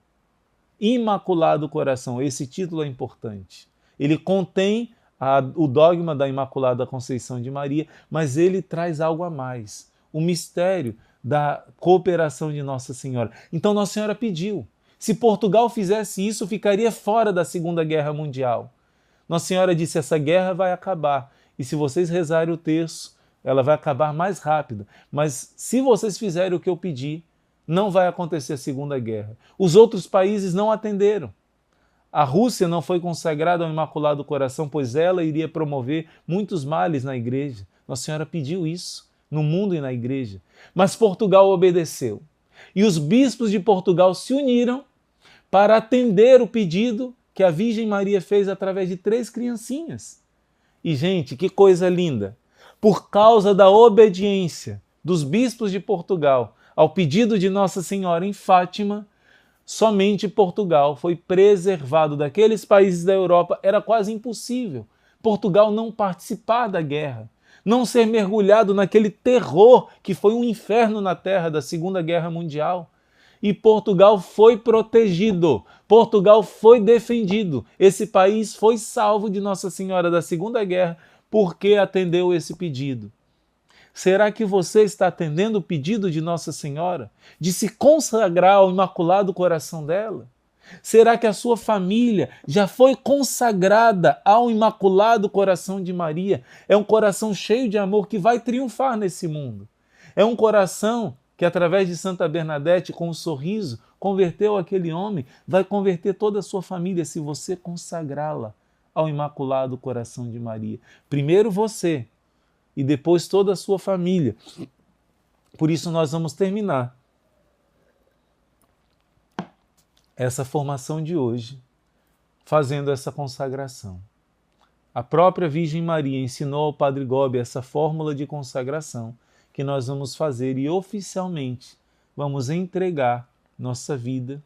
Imaculado Coração, esse título é importante. Ele contém o dogma da Imaculada Conceição de Maria, mas ele traz algo a mais, o mistério da cooperação de Nossa Senhora. Então Nossa Senhora pediu. Se Portugal fizesse isso, ficaria fora da Segunda Guerra Mundial. Nossa Senhora disse, essa guerra vai acabar, e se vocês rezarem o terço, ela vai acabar mais rápido. Mas se vocês fizerem o que eu pedi, não vai acontecer a Segunda Guerra. Os outros países não atenderam. A Rússia não foi consagrada ao Imaculado Coração, pois ela iria promover muitos males na igreja. Nossa Senhora pediu isso, no mundo e na igreja. Mas Portugal obedeceu. E os bispos de Portugal se uniram para atender o pedido que a Virgem Maria fez através de 3 criancinhas. E, gente, que coisa linda! Por causa da obediência dos bispos de Portugal ao pedido de Nossa Senhora em Fátima, somente Portugal foi preservado. Daqueles países da Europa era quase impossível Portugal não participar da guerra, não ser mergulhado naquele terror que foi um inferno na terra da Segunda Guerra Mundial. E Portugal foi protegido, Portugal foi defendido. Esse país foi salvo de Nossa Senhora da Segunda Guerra porque atendeu esse pedido. Será que você está atendendo o pedido de Nossa Senhora de se consagrar ao Imaculado Coração dela? Será que a sua família já foi consagrada ao Imaculado Coração de Maria? É um coração cheio de amor que vai triunfar nesse mundo. É um coração que, através de Santa Bernadette, com um sorriso, converteu aquele homem, vai converter toda a sua família se você consagrá-la ao Imaculado Coração de Maria. Primeiro você, e depois toda a sua família. Por isso nós vamos terminar essa formação de hoje fazendo essa consagração. A própria Virgem Maria ensinou ao Padre Gobi essa fórmula de consagração que nós vamos fazer e oficialmente vamos entregar nossa vida,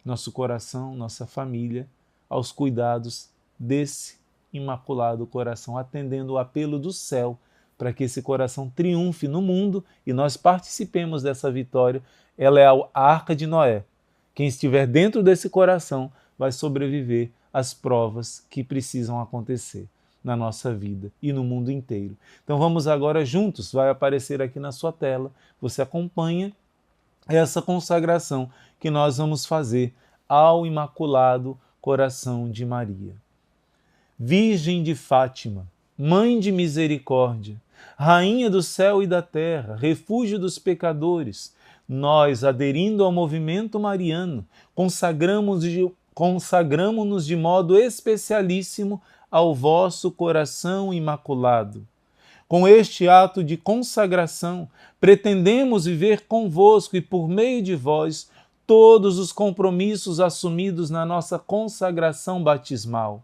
nosso coração, nossa família aos cuidados desse Imaculado Coração, atendendo o apelo do céu para que esse coração triunfe no mundo e nós participemos dessa vitória. Ela é a Arca de Noé. Quem estiver dentro desse coração vai sobreviver às provas que precisam acontecer na nossa vida e no mundo inteiro. Então vamos agora juntos, vai aparecer aqui na sua tela, você acompanha essa consagração que nós vamos fazer ao Imaculado Coração de Maria. Virgem de Fátima, Mãe de Misericórdia, Rainha do céu e da terra, refúgio dos pecadores, nós, aderindo ao movimento mariano, consagramo-nos de modo especialíssimo ao vosso coração imaculado. Com este ato de consagração, pretendemos viver convosco e por meio de vós todos os compromissos assumidos na nossa consagração batismal.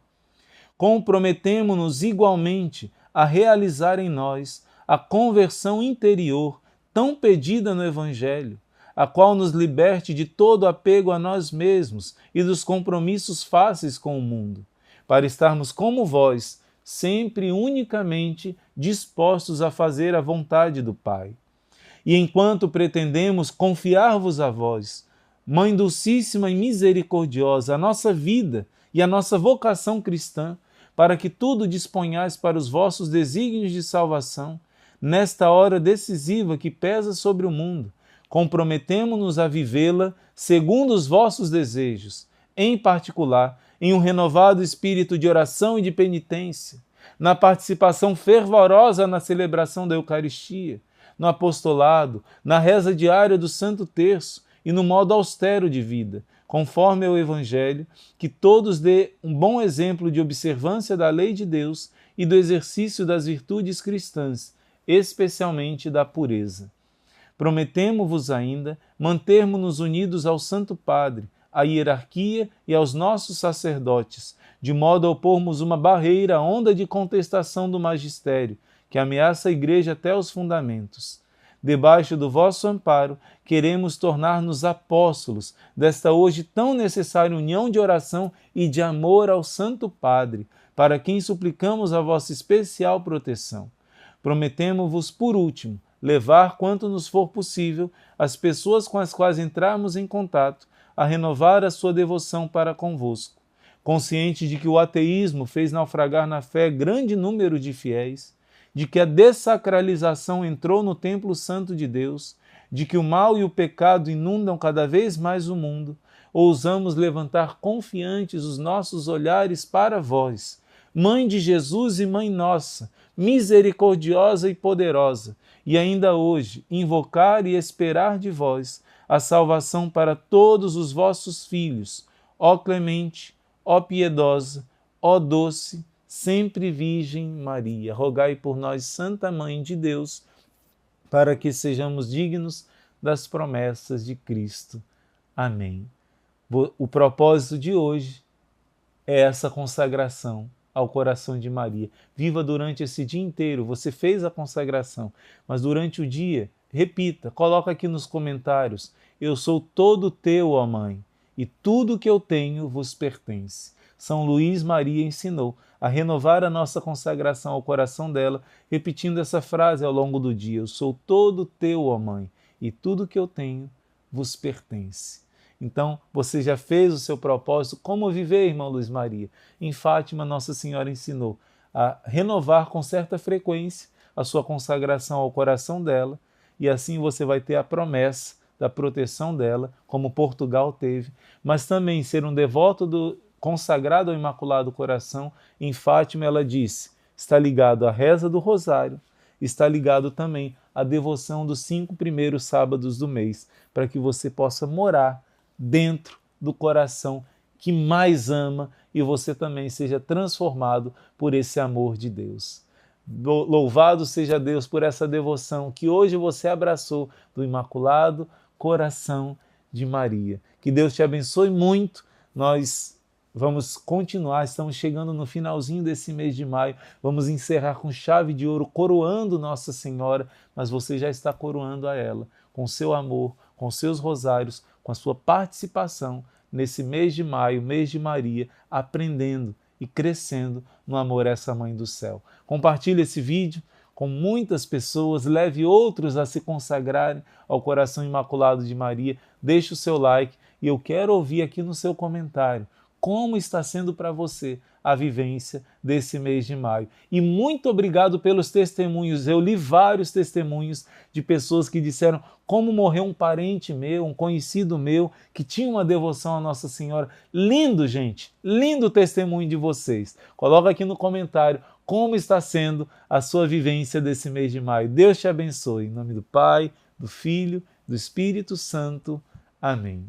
Comprometemo-nos igualmente a realizar em nós a conversão interior tão pedida no Evangelho, a qual nos liberte de todo apego a nós mesmos e dos compromissos fáceis com o mundo, para estarmos como vós, sempre unicamente dispostos a fazer a vontade do Pai. E enquanto pretendemos confiar-vos a vós, Mãe Dulcíssima e Misericordiosa, a nossa vida e a nossa vocação cristã, para que tudo disponhais para os vossos desígnios de salvação, nesta hora decisiva que pesa sobre o mundo. Comprometemo-nos a vivê-la segundo os vossos desejos, em particular, em um renovado espírito de oração e de penitência, na participação fervorosa na celebração da Eucaristia, no apostolado, na reza diária do Santo Terço e no modo austero de vida, conforme o Evangelho, que todos dê um bom exemplo de observância da lei de Deus e do exercício das virtudes cristãs, especialmente da pureza. Prometemo-vos ainda mantermos-nos unidos ao Santo Padre, à hierarquia e aos nossos sacerdotes, de modo a opormos uma barreira à onda de contestação do magistério, que ameaça a Igreja até os fundamentos. Debaixo do vosso amparo, queremos tornar-nos apóstolos desta hoje tão necessária união de oração e de amor ao Santo Padre, para quem suplicamos a vossa especial proteção. Prometemo-vos, por último, levar quanto nos for possível as pessoas com as quais entrarmos em contato a renovar a sua devoção para convosco. Consciente de que o ateísmo fez naufragar na fé grande número de fiéis, de que a dessacralização entrou no templo santo de Deus, de que o mal e o pecado inundam cada vez mais o mundo, ousamos levantar confiantes os nossos olhares para vós, Mãe de Jesus e Mãe nossa, misericordiosa e poderosa, e ainda hoje invocar e esperar de vós a salvação para todos os vossos filhos, ó clemente, ó piedosa, ó doce, sempre Virgem Maria. Rogai por nós, Santa Mãe de Deus, para que sejamos dignos das promessas de Cristo. Amém. O propósito de hoje é essa consagração ao coração de Maria. Viva durante esse dia inteiro. Você fez a consagração, mas durante o dia, repita, coloca aqui nos comentários: eu sou todo teu, ó Mãe, e tudo que eu tenho vos pertence. São Luís Maria ensinou a renovar a nossa consagração ao coração dela, repetindo essa frase ao longo do dia: eu sou todo teu, ó Mãe, e tudo que eu tenho vos pertence. Então, você já fez o seu propósito. Como viver, irmão Luís Maria? Em Fátima, Nossa Senhora ensinou a renovar com certa frequência a sua consagração ao coração dela, e assim você vai ter a promessa da proteção dela, como Portugal teve, mas também ser um devoto consagrado ao Imaculado Coração. Em Fátima, ela disse, está ligado à reza do Rosário, está ligado também à devoção dos 5 primeiros sábados do mês, para que você possa morar dentro do coração que mais ama e você também seja transformado por esse amor de Deus. Louvado seja Deus por essa devoção que hoje você abraçou do Imaculado Coração de Maria. Que Deus te abençoe muito. Nós vamos continuar, estamos chegando no finalzinho desse mês de maio, vamos encerrar com chave de ouro, coroando Nossa Senhora, mas você já está coroando a ela, com seu amor, com seus rosários, com a sua participação nesse mês de maio, mês de Maria, aprendendo e crescendo no amor a essa Mãe do Céu. Compartilhe esse vídeo com muitas pessoas, leve outros a se consagrarem ao coração imaculado de Maria, deixe o seu like e eu quero ouvir aqui no seu comentário como está sendo para você a vivência desse mês de maio. E muito obrigado pelos testemunhos. Eu li vários testemunhos de pessoas que disseram como morreu um parente meu, um conhecido meu, que tinha uma devoção à Nossa Senhora. Lindo, gente! Lindo o testemunho de vocês. Coloca aqui no comentário como está sendo a sua vivência desse mês de maio. Deus te abençoe. Em nome do Pai, do Filho, do Espírito Santo. Amém.